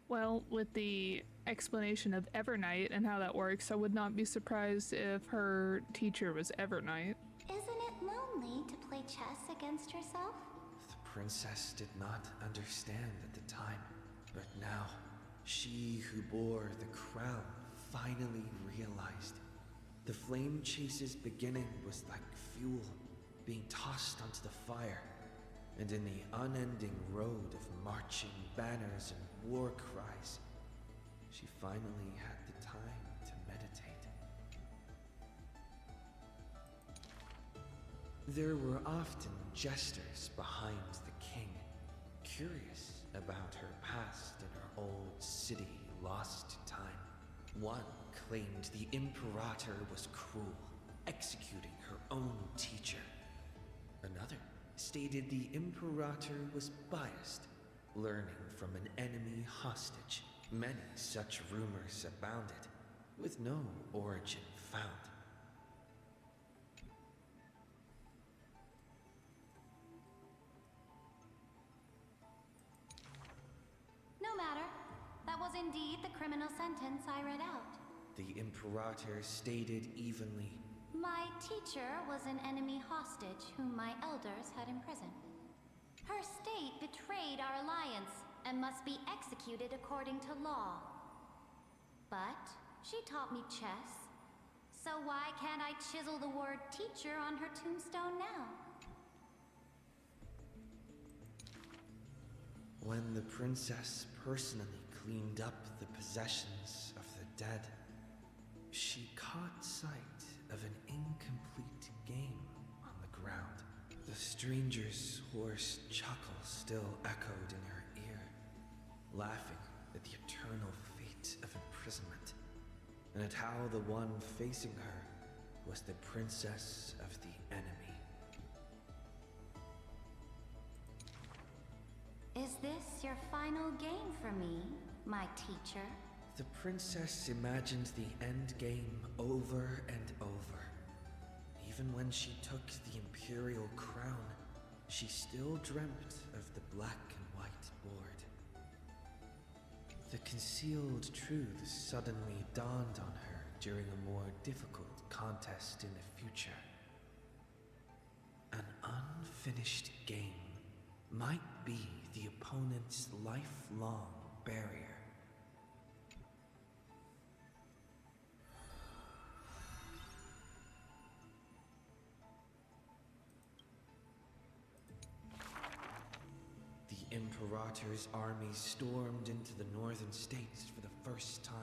Well, with the explanation of Evernight and how that works, I would not be surprised if her teacher was Evernight. Isn't it lonely to play chess against yourself? The princess did not understand at the time, but now, she who bore the crown finally realized. The flame chase's beginning was like fuel being tossed onto the fire, and in the unending road of marching banners and war cries, she finally had the time to meditate. There were often jesters behind the king, curious about her past in her old city lost to time. One claimed the Imperator was cruel, executing her own teacher. Another stated the Imperator was biased, learning from an enemy hostage. Many such rumors abounded, with no origin found. No matter. That was indeed the criminal sentence I read out. The Imperator stated evenly, My teacher was an enemy hostage whom my elders had imprisoned. Her state betrayed our alliance and must be executed according to law. But she taught me chess, so why can't I chisel the word teacher on her tombstone now? when the princess personally cleaned up the possessions of the dead, she caught sight of an incomplete game on the ground. The stranger's hoarse chuckle still echoed in her ear, laughing at the eternal fate of imprisonment, and at how the one facing her was the princess of the enemy. Is this your final game for me, my teacher? The princess imagined the end game over and over. Even when she took the imperial crown, she still dreamt of the black and white board. The concealed truth suddenly dawned on her during a more difficult contest in the future. An unfinished game might be the opponent's lifelong barrier. The Imperator's army stormed into the northern states for the first time,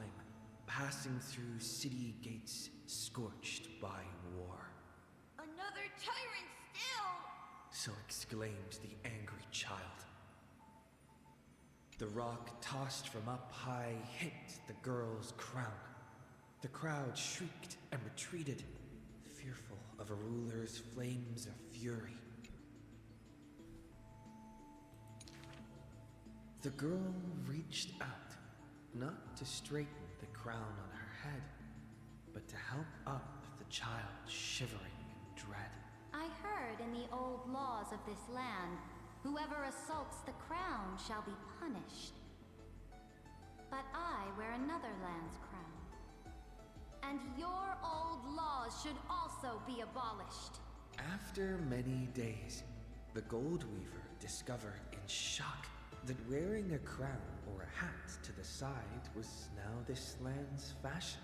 passing through city gates scorched by war. Another tyrant still! so exclaimed the angry child. The rock tossed from up high hit the girl's crown. The crowd shrieked and retreated, fearful of a ruler's flames of fury. The girl reached out, not to straighten the crown on her head, but to help up the child shivering in dread. I heard in the old laws of this land, whoever assaults the crown shall be punished. But I wear another land's crown. And your old laws should also be abolished. After many days, the gold weaver discovered in shock that wearing a crown or a hat to the side was now this land's fashion,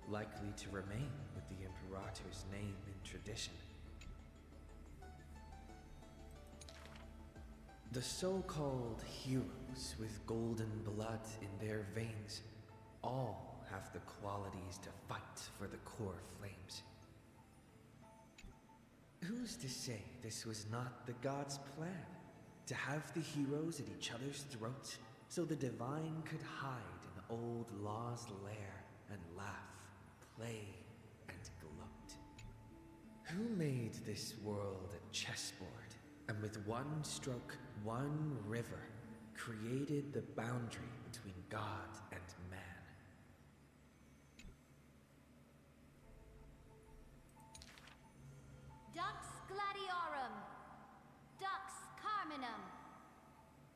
likely to remain with the Imperator's name in tradition. The so-called heroes with golden blood in their veins all have the qualities to fight for the core flames. Who's to say this was not the gods' plan? To have the heroes at each other's throats so the divine could hide in old law's lair and laugh, play, and gloat. Who made this world a chessboard and with one stroke, one river, created the boundary between God and man? Dux Gladiorum, Dux Carminum,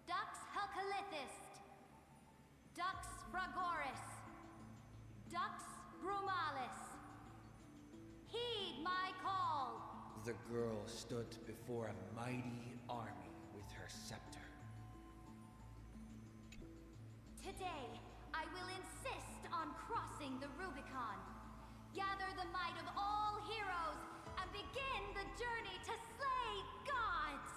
Dux Helcalithist, Dux Fragoris, Dux Brumalis. Heed my call! The girl stood before a mighty army with her scepter. Today, I will insist on crossing the Rubicon. Gather the might of all heroes and begin the journey to slay gods!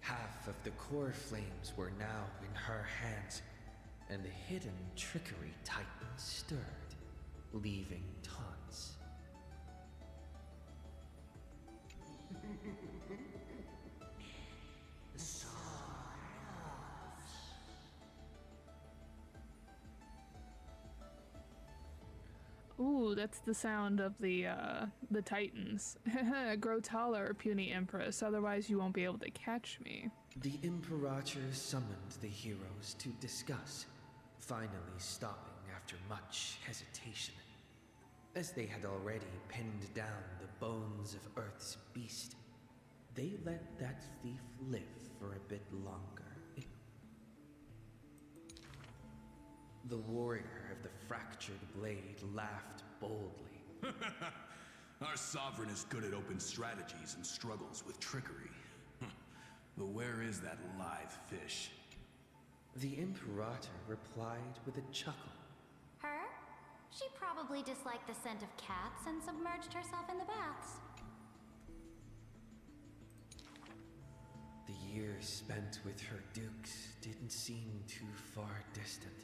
Half of the core flames were now in her hands, and the hidden trickery titan stirred, leaving taunts. Ooh, that's the sound of the titans. Grow taller, puny empress, otherwise you won't be able to catch me. The Imperator summoned the heroes to discuss, finally stopping after much hesitation. As they had already pinned down the bones of Earth's beast, they let that thief live for a bit longer. The warrior of the fractured blade laughed boldly. Our sovereign is good at open strategies and struggles with trickery. But where is that live fish? The Imperator replied with a chuckle. Her? She probably disliked the scent of cats and submerged herself in the baths. The years spent with her dukes didn't seem too far distant.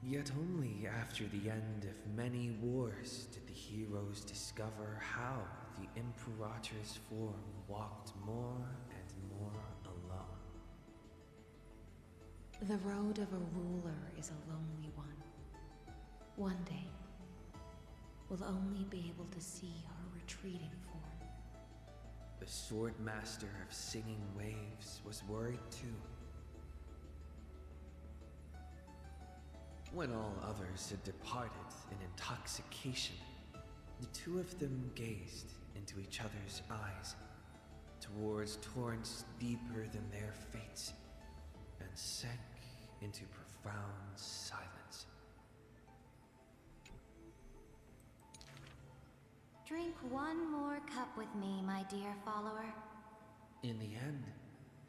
Yet only after the end of many wars did the heroes discover how the Imperator's form walked more and more alone. The road of a ruler is a lonely one. One day, we'll only be able to see her retreating form. The sword master of singing waves was worried too. When all others had departed in intoxication, the two of them gazed into each other's eyes, towards torrents deeper than their fates, and sank into profound silence. Drink one more cup with me, my dear follower. In the end,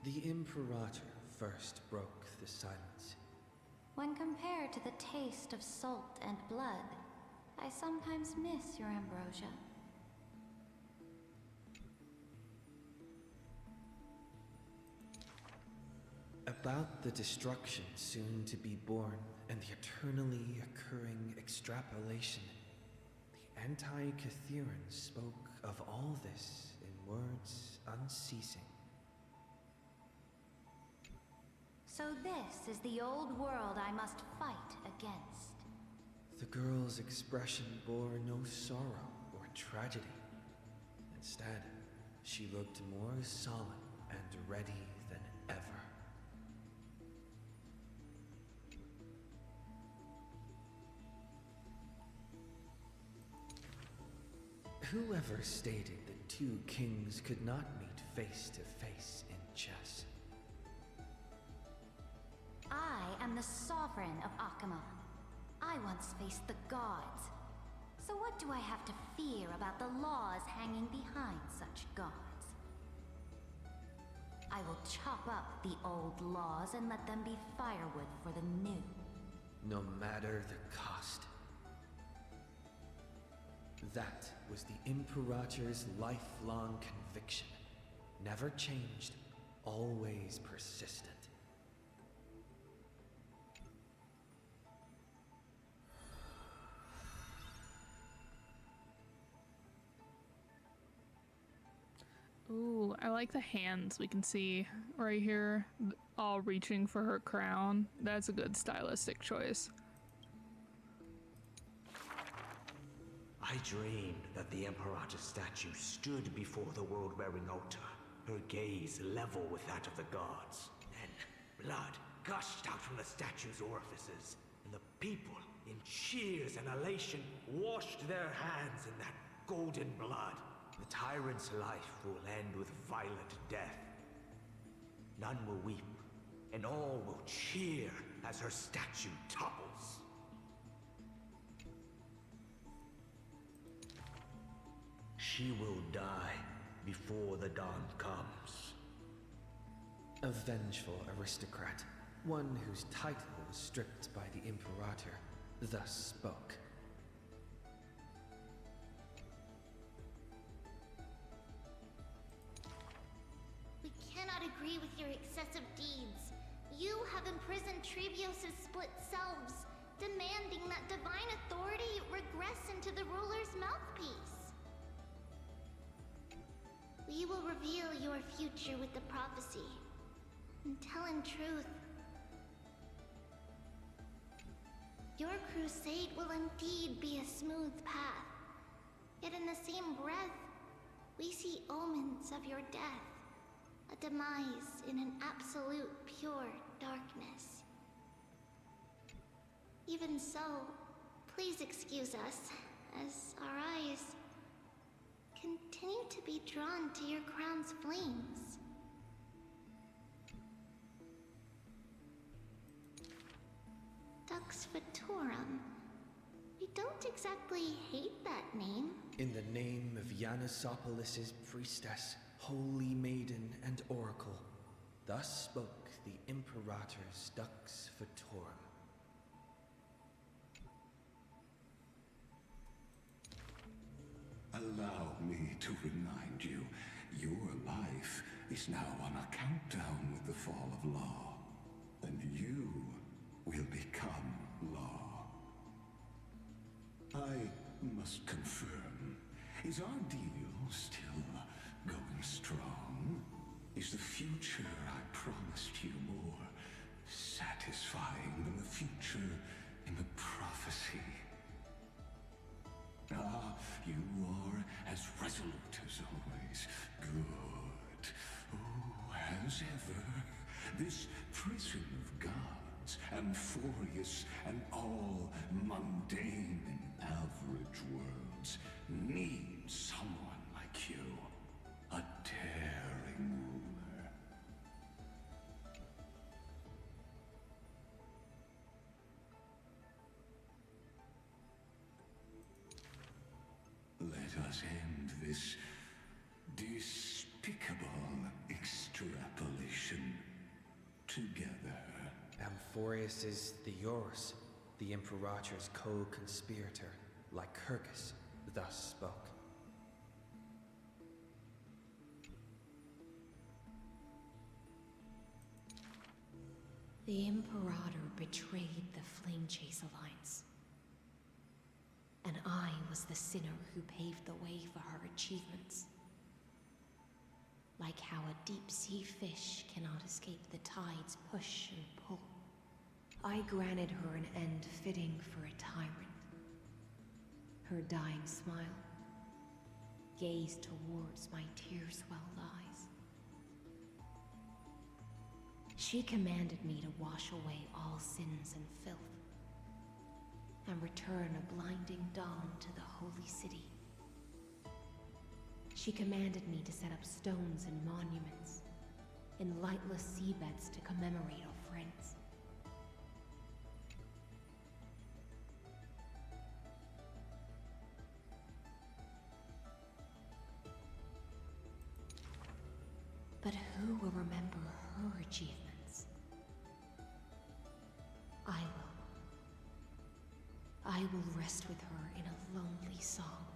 the Imperator first broke the silence. When compared to the taste of salt and blood, I sometimes miss your ambrosia. About the destruction soon to be born and the eternally occurring extrapolation. The anti-Catherians spoke of all this in words unceasing. So this is the old world I must fight against. The girl's expression bore no sorrow or tragedy. Instead, she looked more solemn and ready than ever. Whoever stated that two kings could not meet face to face in chess? I am the sovereign of Akama. I once faced the gods. So what do I have to fear about the laws hanging behind such gods? I will chop up the old laws and let them be firewood for the new. No matter the cost. That was the Imperator's lifelong conviction. Never changed, always persistent. Ooh, I like the hands we can see right here, all reaching for her crown. That's a good stylistic choice. I dreamed that the Imperator statue stood before the world-wearing altar, her gaze level with that of the gods. Then, blood gushed out from the statue's orifices, and the people, in cheers and elation, washed their hands in that golden blood. The tyrant's life will end with violent death. None will weep, and all will cheer as her statue topples. She will die before the dawn comes. A vengeful aristocrat, one whose title was stripped by the Imperator, thus spoke. We cannot agree with your excessive deeds. You have imprisoned Trevios' split selves, demanding that divine authority regress into the ruler's mouthpiece. We will reveal your future with the prophecy. And tell in truth, your crusade will indeed be a smooth path. Yet in the same breath, we see omens of your death. A demise in an absolute pure darkness. Even so, please excuse us, as our eyes continue to be drawn to your crown's flames. Dux Fatorum. We don't exactly hate that name. In the name of Yanisopolis' priestess, holy maiden and oracle, thus spoke the Imperator's Dux Fatorum. Allow me to remind you, your life is now on a countdown with the fall of law, and you will become law. I must confirm, is our deal still going strong? Is the future I promised you more satisfying than the future in the prophecy? Ah, you are as resolute as always. Good. Oh, as ever, this prison of gods, Amphorius and all mundane and average worlds, needs someone like you. A daring ruler. Let us end this despicable extrapolation together. Amphorius is the Yoros, the Imperator's co-conspirator, like Lycurgus, thus spoke. The Imperator betrayed the Flame Chase Alliance. And I was the sinner who paved the way for her achievements. Like how a deep-sea fish cannot escape the tide's push and pull. I granted her an end fitting for a tyrant. Her dying smile, gaze towards my tear-swelled eyes. She commanded me to wash away all sins and filth, and return a blinding dawn to the holy city. She commanded me to set up stones and monuments, in lightless seabeds to commemorate our friends. But who will remember her achievements? I will. I will rest with her in a lonely song.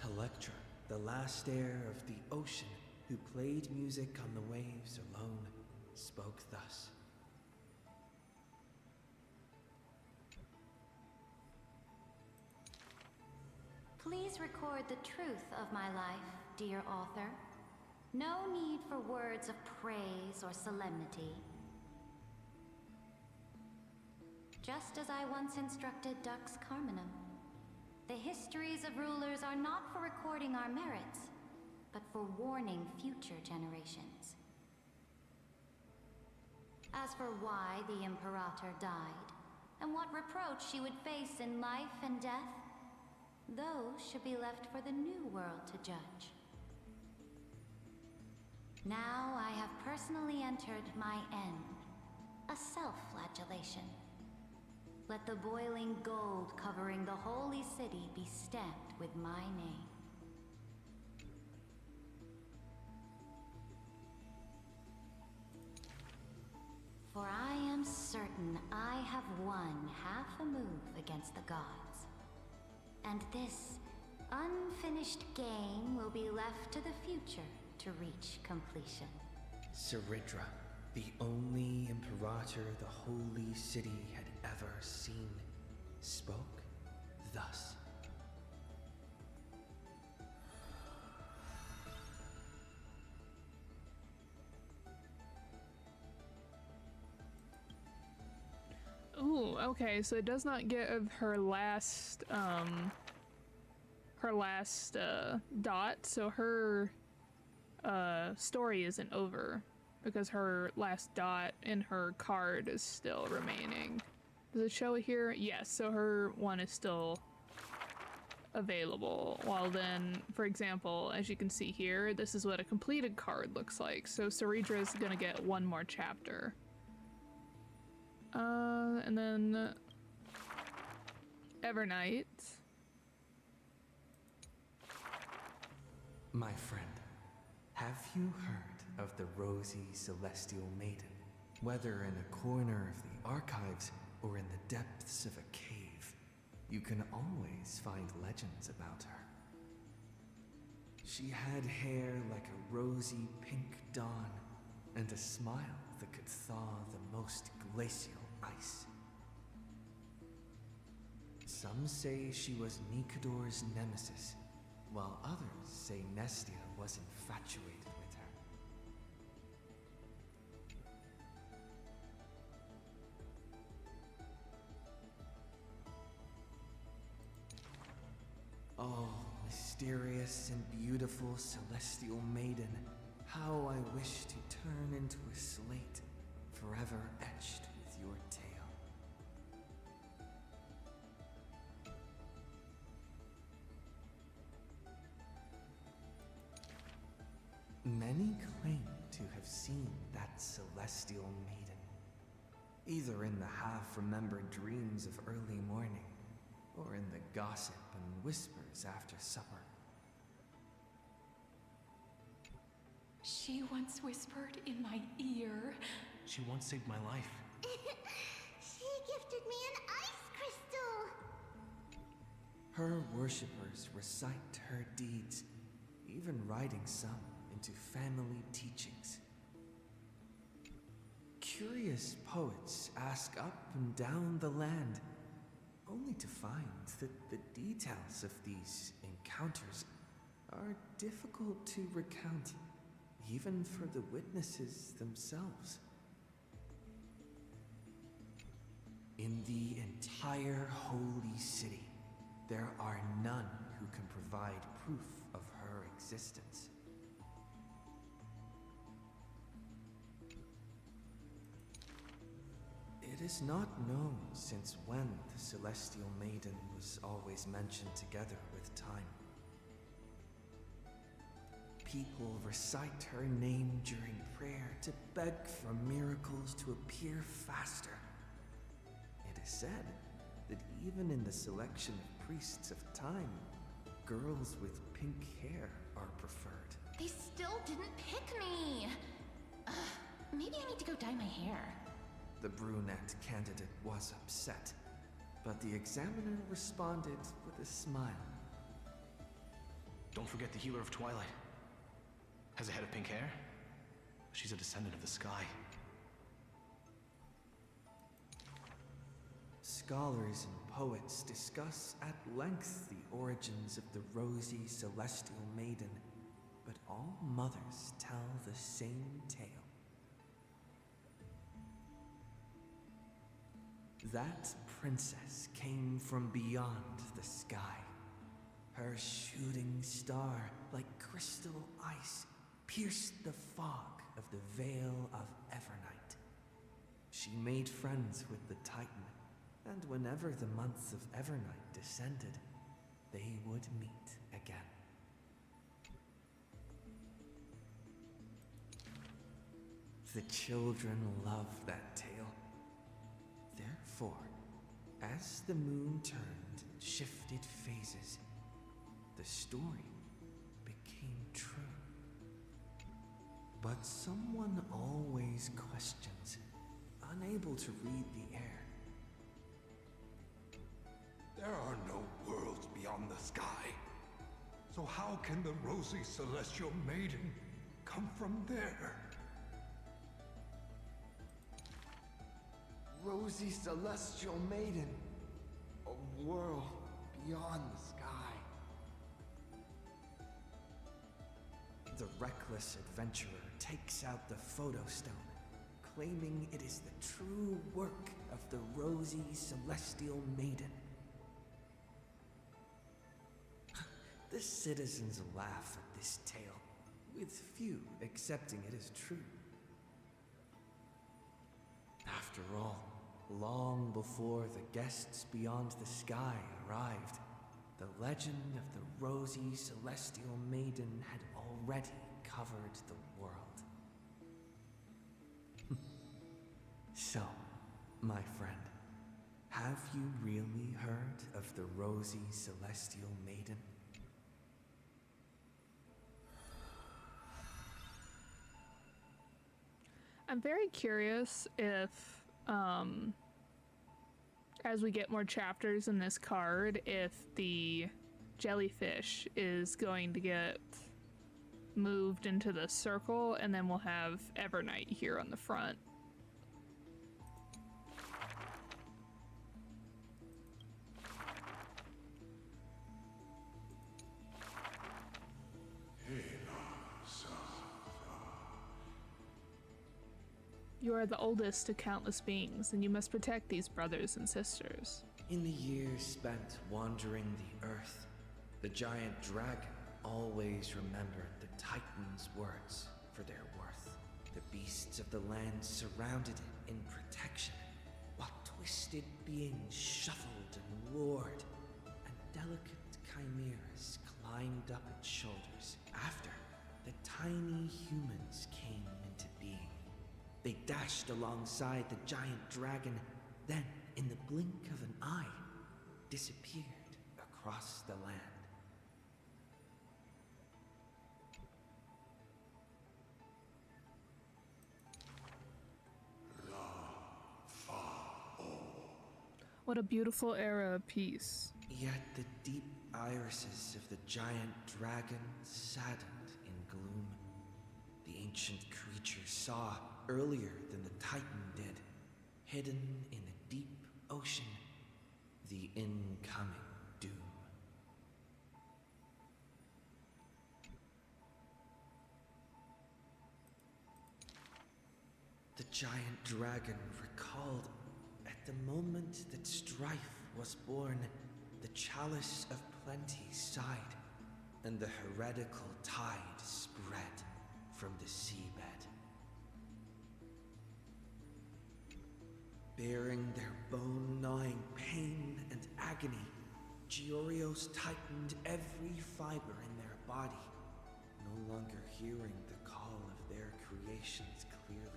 Electra, the last heir of the ocean, who played music on the waves alone, spoke thus. Please record the truth of my life, dear author. No need for words of praise or solemnity. Just as I once instructed Dux Carminum, the histories of rulers are not for recording our merits, but for warning future generations. As for why the Imperator died, and what reproach she would face in life and death, those should be left for the new world to judge. Now I have personally entered my end, a self-flagellation. Let the boiling gold covering the holy city be stamped with my name. For I am certain I have won half a move against the gods. And this unfinished game will be left to the future to reach completion. Seridra, the only Imperator the Holy City had ever seen, spoke thus. Ooh, okay, so it does not give her last, dot, so her, story isn't over, because her last dot in her card is still remaining. Does it show it here? Yes, so her one is still available, while then, for example, as you can see here, this is what a completed card looks like, so Seridra is gonna get one more chapter. And then Evernight. My friend, have you heard of the rosy celestial maiden? Whether in a corner of the archives or in the depths of a cave, you can always find legends about her. She had hair like a rosy pink dawn, and a smile that could thaw the most glacial ice. Some say she was Nikador's nemesis, while others say Nestia was infatuated with her. Oh, mysterious and beautiful celestial maiden, how I wish to turn into a slate, forever etched with your tale. Many claim to have seen that celestial maiden, either in the half-remembered dreams of early morning, or in the gossip and whispers after supper. She once whispered in my ear. She once saved my life. She gifted me an ice crystal! Her worshippers recite her deeds, even writing some into family teachings. curious poets ask up and down the land, only to find that the details of these encounters are difficult to recount, even for the witnesses themselves. In the entire holy city, there are none who can provide proof of her existence. It is not known since when the Celestial Maiden was always mentioned together with time. People recite her name during prayer to beg for miracles to appear faster. It is said that even in the selection of priests of time, girls with pink hair are preferred. They still didn't pick me! Maybe I need to go dye my hair. The brunette candidate was upset, but the examiner responded with a smile. Don't forget the Healer of Twilight. Has a head of pink hair. She's a descendant of the sky. Scholars and poets discuss at length the origins of the rosy celestial maiden, but all mothers tell the same tale. That princess came from beyond the sky. Her shooting star, like crystal ice, pierced the fog of the Vale of Evernight. She made friends with the Titan, and whenever the month of Evernight descended, they would meet again. The children loved that tale. Therefore, as the moon turned and shifted phases, the story became true. But someone always questions, unable to read the air. There are no worlds beyond the sky. So how can the rosy celestial maiden come from there? Rosy celestial maiden, a world beyond the sky. The reckless adventurer takes out the photo stone, claiming it is the true work of the rosy celestial maiden. The citizens laugh at this tale, with few accepting it as true. After all, long before the guests beyond the sky arrived, the legend of the rosy celestial maiden had already covered the world. So, my friend, have you really heard of the rosy celestial maiden? I'm very curious if, as we get more chapters in this card, if the jellyfish is going to get moved into the circle, and then we'll have Evernight here on the front. You are the oldest of countless beings, and you must protect these brothers and sisters. In the years spent wandering the earth, the giant dragon always remembered the Titan's words for their worth. The beasts of the land surrounded it in protection, while twisted beings shuffled and roared, and delicate chimeras climbed up its shoulders. After, the tiny humans came into being. They dashed alongside the giant dragon, then, in the blink of an eye, disappeared across the land. What a beautiful era of peace. Yet the deep irises of the giant dragon saddened in gloom. The ancient creature saw earlier than the Titan did, hidden in the deep ocean, the incoming doom. The giant dragon recalled at the moment that strife was born, the chalice of plenty sighed, and the heretical tide spread from the seabed. Bearing their bone-gnawing pain and agony, Giorios tightened every fiber in their body, no longer hearing the call of their creations clearly.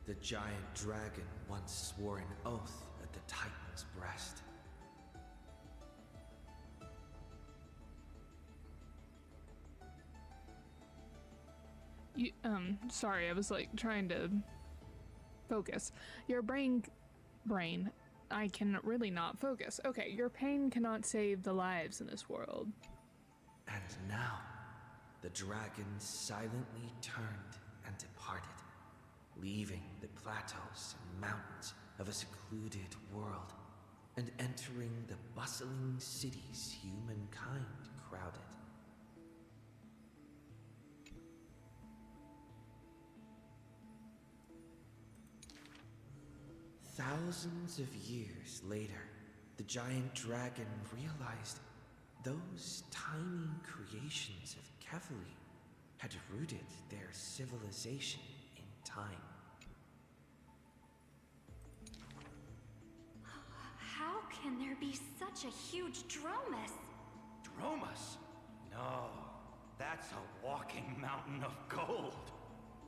The giant dragon once swore an oath at the Titan's breast. Sorry, I was like trying to focus. Your brain, I can really not focus. Okay, your pain cannot save the lives in this world. And now, the dragon silently turned and departed, leaving the plateaus and mountains of a secluded world and entering the bustling cities humankind crowded. Thousands of years later, the giant dragon realized those tiny creations of Kevali had rooted their civilization in time. How can there be such a huge Dromus? Dromus? No, that's a walking mountain of gold.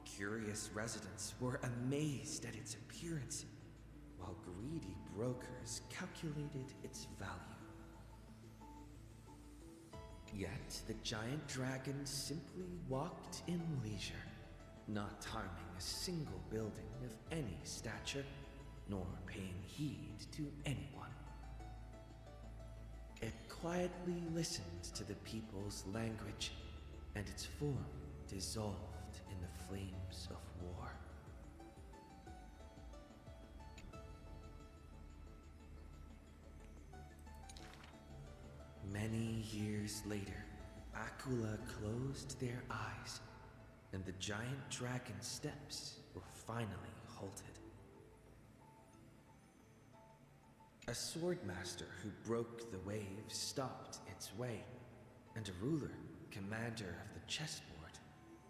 Curious residents were amazed at its appearance, while greedy brokers calculated its value. Yet the giant dragon simply walked in leisure, not harming a single building of any stature, nor paying heed to anyone. It quietly listened to the people's language, and its form dissolved in the flames of war. Many years later, Akula closed their eyes, and the giant dragon's steps were finally halted. A swordmaster who broke the waves stopped its way, and a ruler, commander of the chessboard,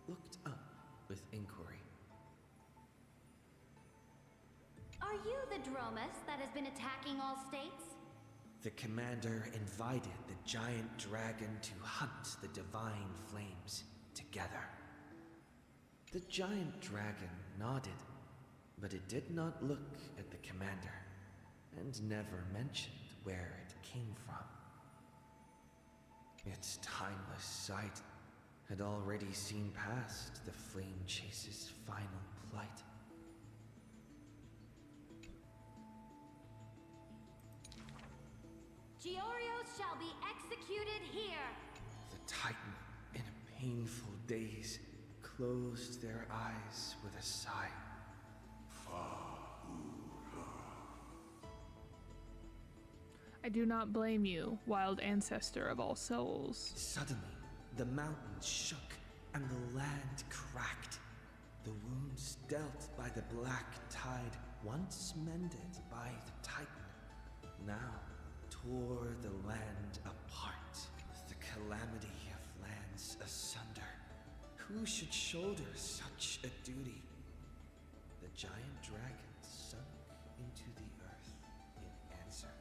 looked up with inquiry. Are you the Dromus that has been attacking all states? The commander invited the giant dragon to hunt the divine flames together. The giant dragon nodded, but it did not look at the commander, and never mentioned where it came from. Its timeless sight had already seen past the Flame Chase's final plight. Giorios shall be executed here! The Titan, in a painful daze, closed their eyes with a sigh. I do not blame you, wild ancestor of all souls. Suddenly, the mountains shook and the land cracked. The wounds dealt by the black tide, once mended by the Titan, now tore the land apart. The calamity of lands asunder. Who should shoulder such a duty? The giant dragon sunk into the earth in answer.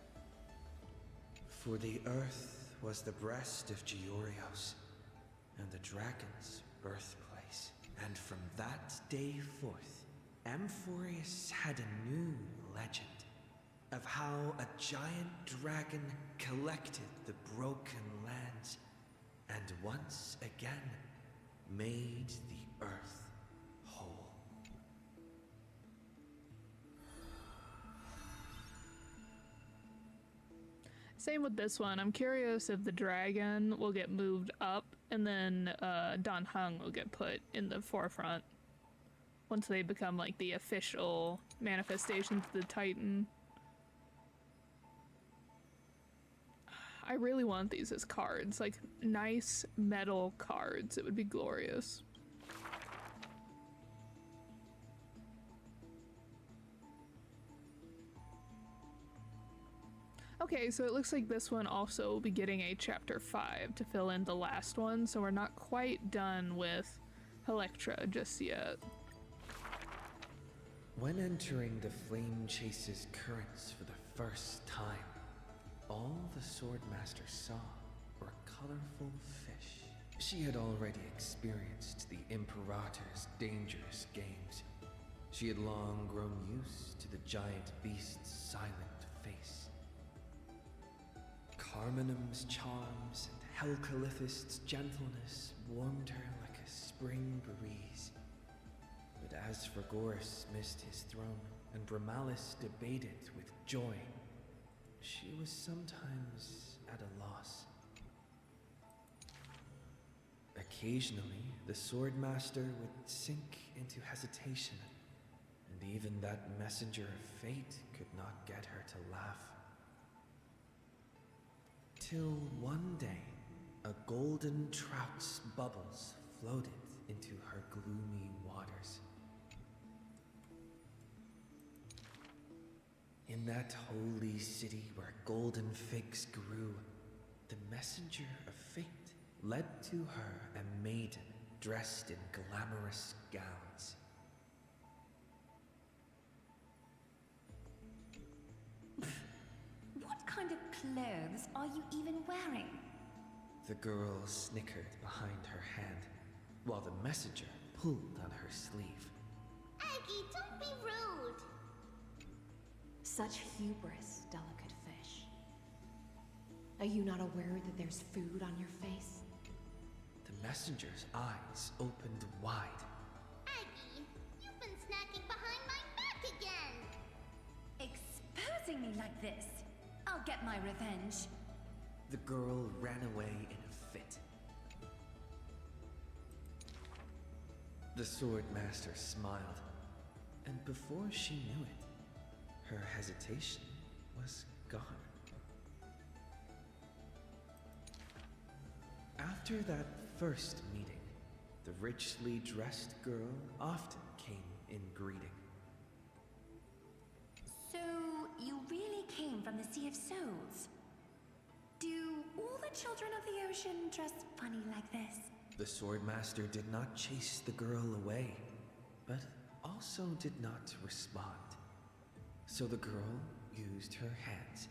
For the earth was the breast of Giorios, and the dragon's birthplace. And from that day forth, Amphorius had a new legend of how a giant dragon collected the broken lands and once again made the earth whole. Same with this one. I'm curious if the dragon will get moved up and then Dan Heng will get put in the forefront once they become like the official manifestations of the Titan. I really want these as cards, like nice metal cards. It would be glorious. Okay, so it looks like this one also will be getting a chapter 5 to fill in the last one, so we're not quite done with Electra just yet. When entering the Flame Chase's currents for the first time, all the Swordmaster saw were colorful fish. She had already experienced the Imperator's dangerous games. She had long grown used to the giant beast's silent face. Carminum's charms and Helcalithist's gentleness warmed her like a spring breeze. But as Fragoris missed his throne and Bramalis debated with joy, she was sometimes at a loss. Occasionally, the Swordmaster would sink into hesitation, and even that messenger of fate could not get her to laugh. Till one day, a golden trout's bubbles floated into her gloomy waters. In that holy city where golden figs grew, the messenger of fate led to her a maiden dressed in glamorous gowns. What kind of clothes are you even wearing? The girl snickered behind her hand, while the messenger pulled on her sleeve. Aggie, don't be rude! Such hubris, delicate fish. Are you not aware that there's food on your face? The messenger's eyes opened wide. Aggie, you've been snacking behind my back again! Exposing me like this. I'll get my revenge. The girl ran away in a fit. The Swordmaster smiled, and before she knew it, her hesitation was gone. After that first meeting, the richly dressed girl often came in greeting. So, you really came from the Sea of Souls? Do all the children of the ocean dress funny like this? The Swordmaster did not chase the girl away, but also did not respond. So the girl used her hands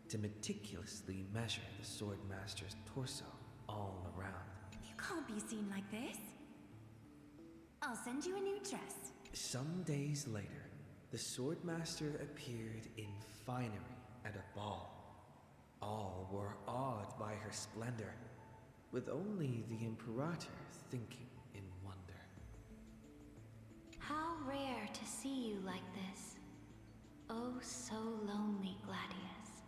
to meticulously measure the Swordmaster's torso all around. You can't be seen like this. I'll send you a new dress. Some days later, the Swordmaster appeared in finery at a ball. All were awed by her splendor, with only the Imperator thinking in wonder. How rare to see you like this. Oh, so lonely, Gladius.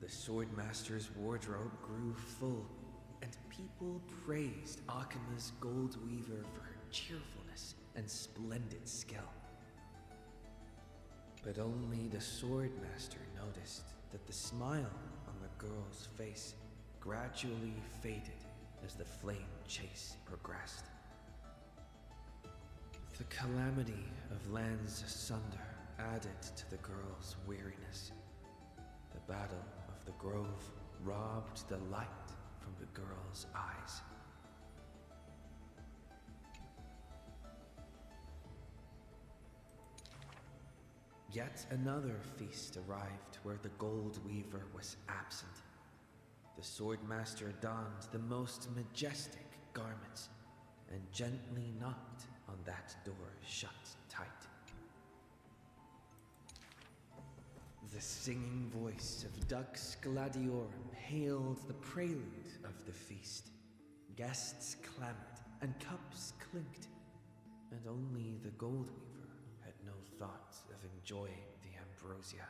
The Swordmaster's wardrobe grew full, and people praised Akima's Gold Weaver for her cheerfulness and splendid skill. But only the Swordmaster noticed that the smile on the girl's face gradually faded as the flame chase progressed. The calamity of lands asunder added to the girl's weariness. The battle of the grove robbed the light from the girl's eyes. Yet another feast arrived where the Gold Weaver was absent. The Swordmaster donned the most majestic garments and gently knocked on that door shut tight. The singing voice of Dux Gladiorum hailed the prelude of the feast. Guests clamored and cups clinked. And only the Goldweaver had no thought of enjoying the ambrosia.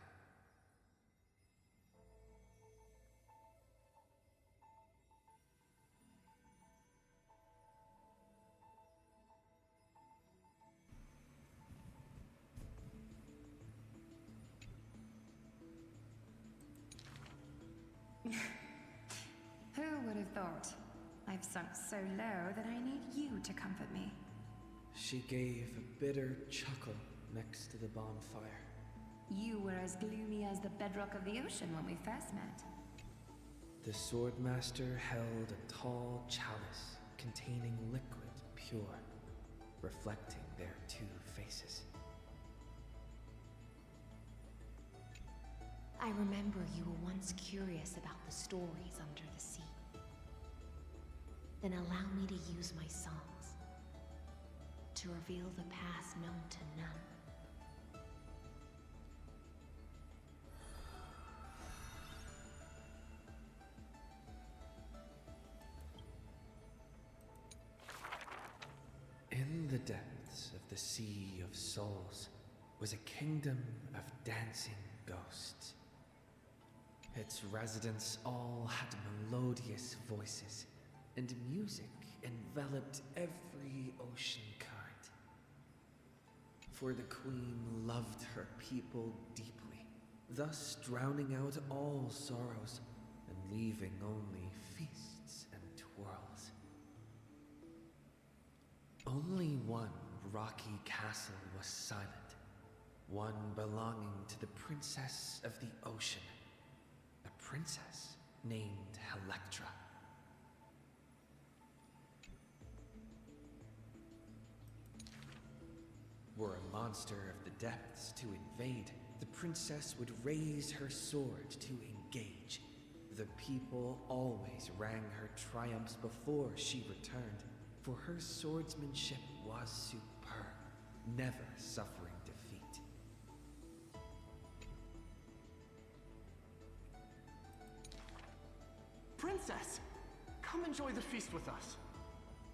Who would have thought? I've sunk so low that I need you to comfort me. She gave a bitter chuckle next to the bonfire. You were as gloomy as the bedrock of the ocean when we first met. The Swordmaster held a tall chalice containing liquid pure, reflecting their two faces. I remember you were once curious about the stories under the sea. Then allow me to use my songs to reveal the past known to none. In the depths of the Sea of Souls was a kingdom of dancing ghosts. Its residents all had melodious voices, and music enveloped every ocean current. For the queen loved her people deeply, thus drowning out all sorrows and leaving only feasts and twirls. Only one rocky castle was silent, one belonging to the Princess of the Ocean, a princess named Electra. Were a monster of the depths to invade, the princess would raise her sword to engage. The people always rang her triumphs before she returned, for her swordsmanship was superb, never suffering defeat. Princess! Come enjoy the feast with us.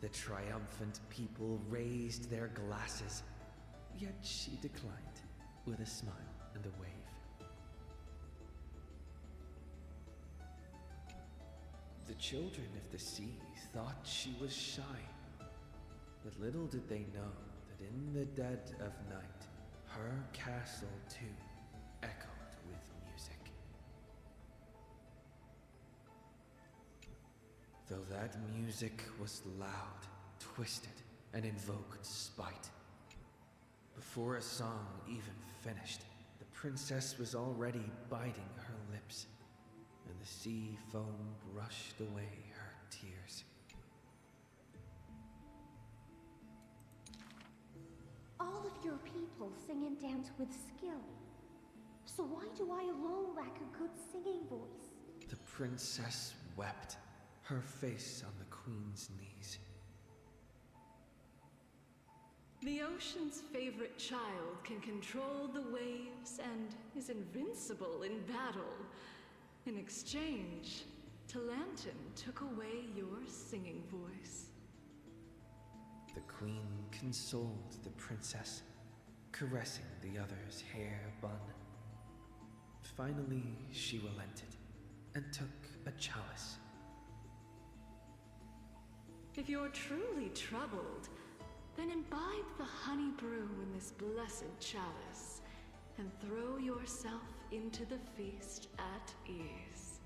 The triumphant people raised their glasses, yet she declined with a smile and a wave. The children of the sea thought she was shy, but little did they know that in the dead of night, her castle too echoed with music. Though that music was loud, twisted, and invoked spite. Before a song even finished, the princess was already biting her lips, and the sea foam brushed away her tears. All of your people sing and dance with skill. So why do I alone lack a good singing voice? The princess wept, her face on the queen's knees. The ocean's favorite child can control the waves and is invincible in battle. In exchange, Talantin took away your singing voice. The queen consoled the princess, caressing the other's hair bun. Finally, she relented and took a chalice. If you're truly troubled, then imbibe the honey brew in this blessed chalice and throw yourself into the feast at ease.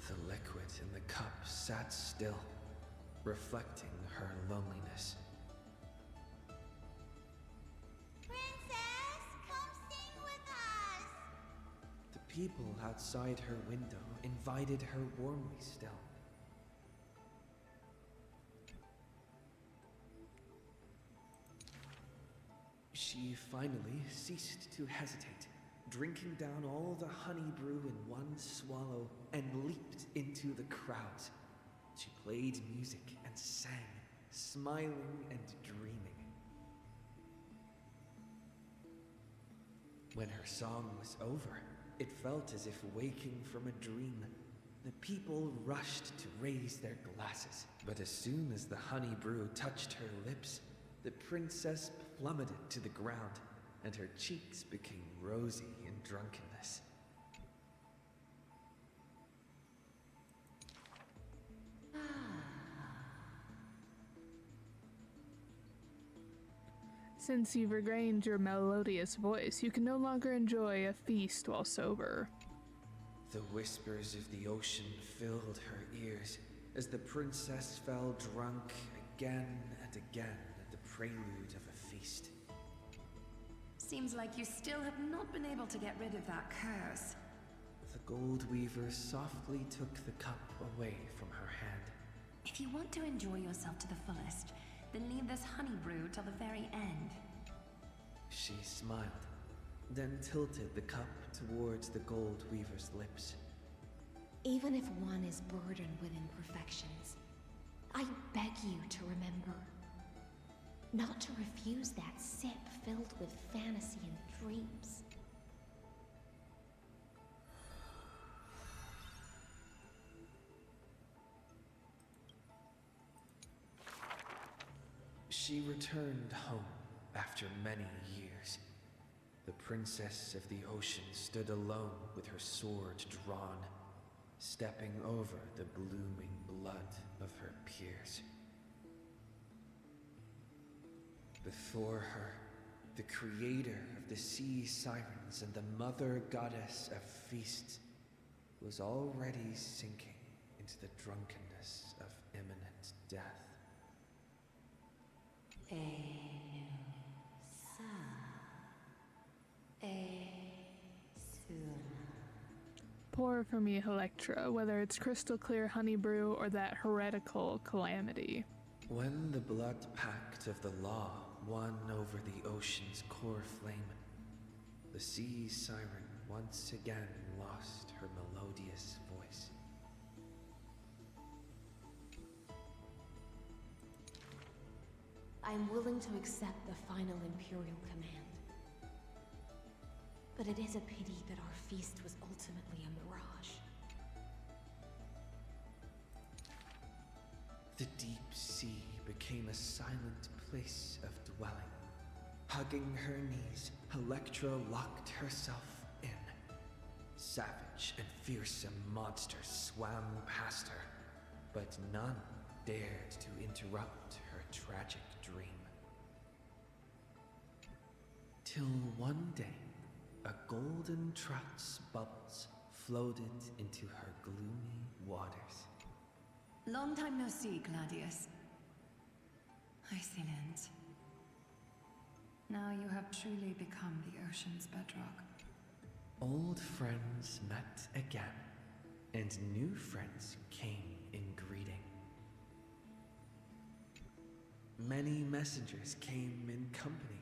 The liquid in the cup sat still, reflecting her loneliness. Princess, come sing with us! The people outside her window invited her warmly still. She finally ceased to hesitate, drinking down all the honey brew in one swallow, and leaped into the crowds. She played music and sang, smiling and dreaming. When her song was over, It felt as if waking from a dream. The people rushed to raise their glasses, but as soon as the honey brew touched her lips, the princess plummeted to the ground, and her cheeks became rosy in drunkenness. Since you've regained your melodious voice, you can no longer enjoy a feast while sober. The whispers of the ocean filled her ears as the princess fell drunk again and again at the prelude of a feast. Seems like you still have not been able to get rid of that curse. The gold weaver softly took the cup away from her hand. If you want to enjoy yourself to the fullest, then leave this honey brew till the very end. She smiled, then tilted the cup towards the gold weaver's lips. Even if one is burdened with imperfections, I beg you to remember not to refuse that sip filled with fantasy and dreams. She returned home after many years. The princess of the ocean stood alone with her sword drawn, stepping over the blooming blood of her peers. Before her, the creator of the sea sirens and the mother goddess of feasts was already sinking into the drunkenness of imminent death. Pour for me, Electra, whether it's crystal clear honey brew or that heretical calamity. When the blood pact of the law won over the ocean's core flame, the sea siren once again lost her melodious voice. I'm willing to accept the final Imperial command. But it is a pity that our feast was ultimately a mirage. The deep sea became a silent place of dwelling. Hugging her knees, Electra locked herself in. Savage and fearsome monsters swam past her, but none dared to interrupt her tragic dream. Till one day, a golden trout's bubbles floated into her gloomy waters. Long time no see, Gladius. Excellent. Now you have truly become the ocean's bedrock. Old friends met again, and new friends came in greeting. Many messengers came in company.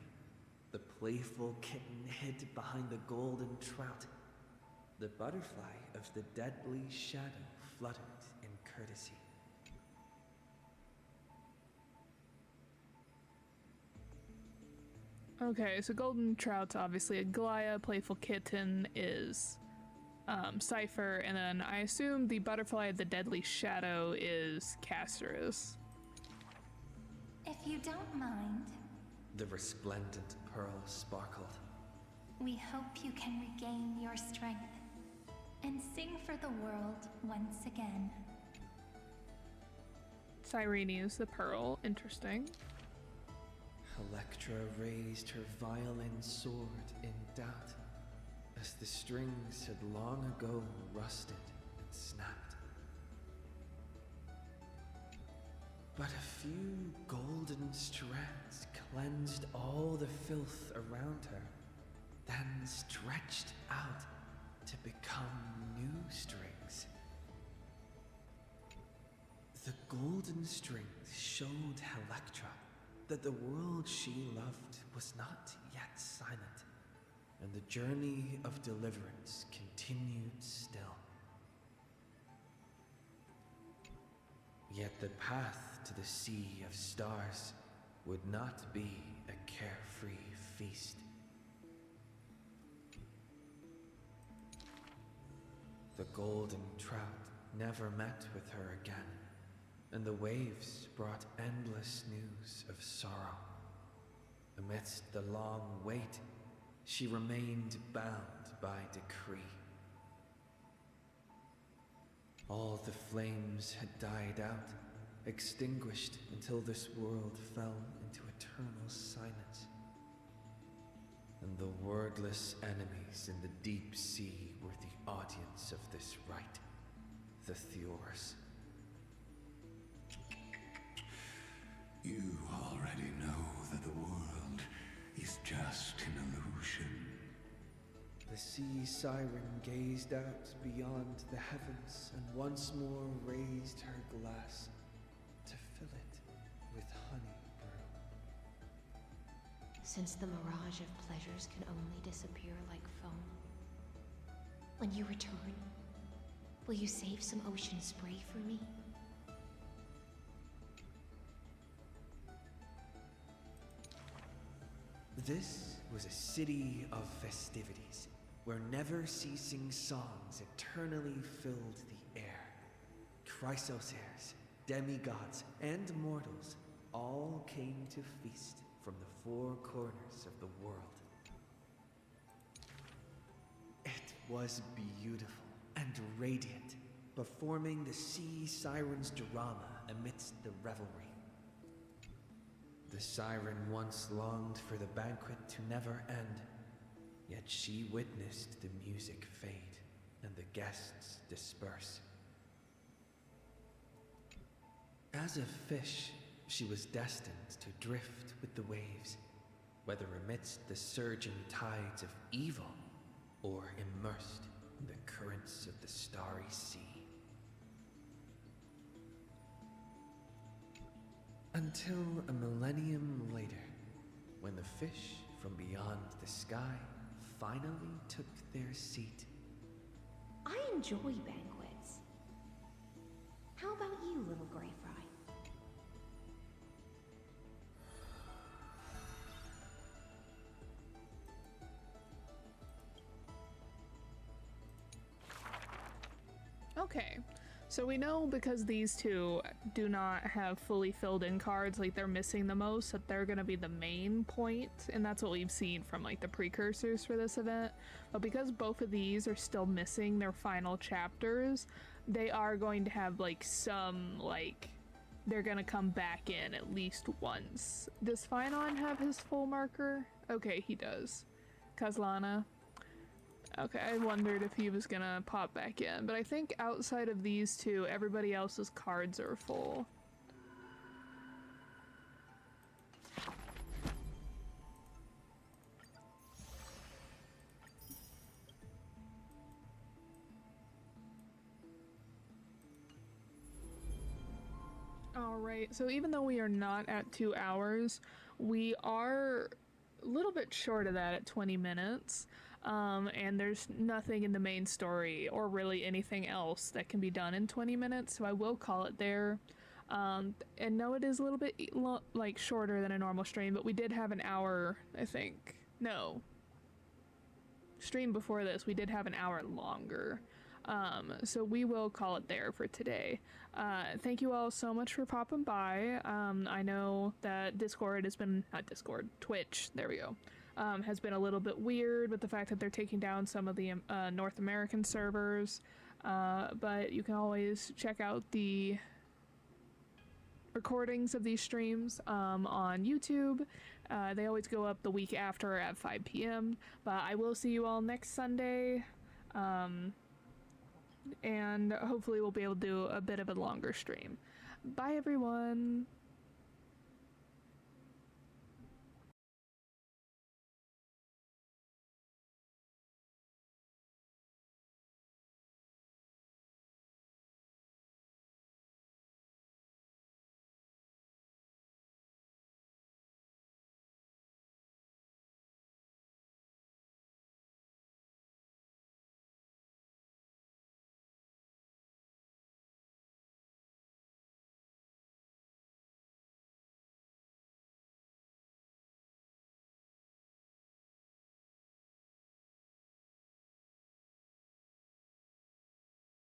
The playful kitten hid behind the golden trout. The butterfly of the deadly shadow fluttered in courtesy. Okay, so golden trout's obviously Aglaya, playful kitten is Cypher, and then I assume the butterfly of the deadly shadow is Casterus. If you don't mind, The resplendent pearl sparkled. we hope you can regain your strength and sing for the world once again. Cyrene is the pearl, interesting. Electra raised her violin sword in doubt, as the strings had long ago rusted and snapped. But a few golden strands cleansed all the filth around her, then stretched out to become new strings. The golden strings showed Electra that the world she loved was not yet silent, and the journey of deliverance continued still. Yet the path to the Sea of Stars would not be a carefree feast. The golden trout never met with her again, and the waves brought endless news of sorrow. Amidst the long wait, she remained bound by decree. All the flames had died out, extinguished until this world fell into eternal silence. And the wordless enemies in the deep sea were the audience of this rite, the Theors. You already know that the world is just an illusion. The sea siren gazed out beyond the heavens and once more raised her glass to fill it with honey brew. Since the mirage of pleasures can only disappear like foam, when you return, will you save some ocean spray for me? This was a city of festivities, where never-ceasing songs eternally filled the air. Chrysosairs, demigods, and mortals all came to feast from the four corners of the world. It was beautiful and radiant, performing the sea siren's drama amidst the revelry. The siren once longed for the banquet to never end, yet she witnessed the music fade and the guests disperse. As a fish, she was destined to drift with the waves, whether amidst the surging tides of evil or immersed in the currents of the starry sea. Until a millennium later, when the fish from beyond the sky finally took their seat. I enjoy banquets. How about you, little gray fry? Okay, so we know because these two do not have fully filled in cards, like they're missing the most, that they're gonna be the main point, and that's what we've seen from like the precursors for this event. But because both of these are still missing their final chapters, they are going to have like some, like, they're gonna come back in at least once. Does Finon have his full marker? Okay, he does. Kazlana. Okay, I wondered if he was gonna pop back in, but I think outside of these two, everybody else's cards are full. Alright, so even though we are not at 2 hours, we are a little bit short of that at 20 minutes. And there's nothing in the main story or really anything else that can be done in 20 minutes, so I will call it there. And no, it is a little bit like shorter than a normal stream, but we did have an hour, I think. No. Stream before this, we did have an hour longer. So we will call it there for today. Thank you all so much for popping by. I know that Discord has been, not Discord, Twitch, there we go. Has been a little bit weird with the fact that they're taking down some of the North American servers, but you can always check out the recordings of these streams on YouTube. They always go up the week after at 5 p.m. But I will see you all next Sunday, and hopefully we'll be able to do a bit of a longer stream. Bye everyone!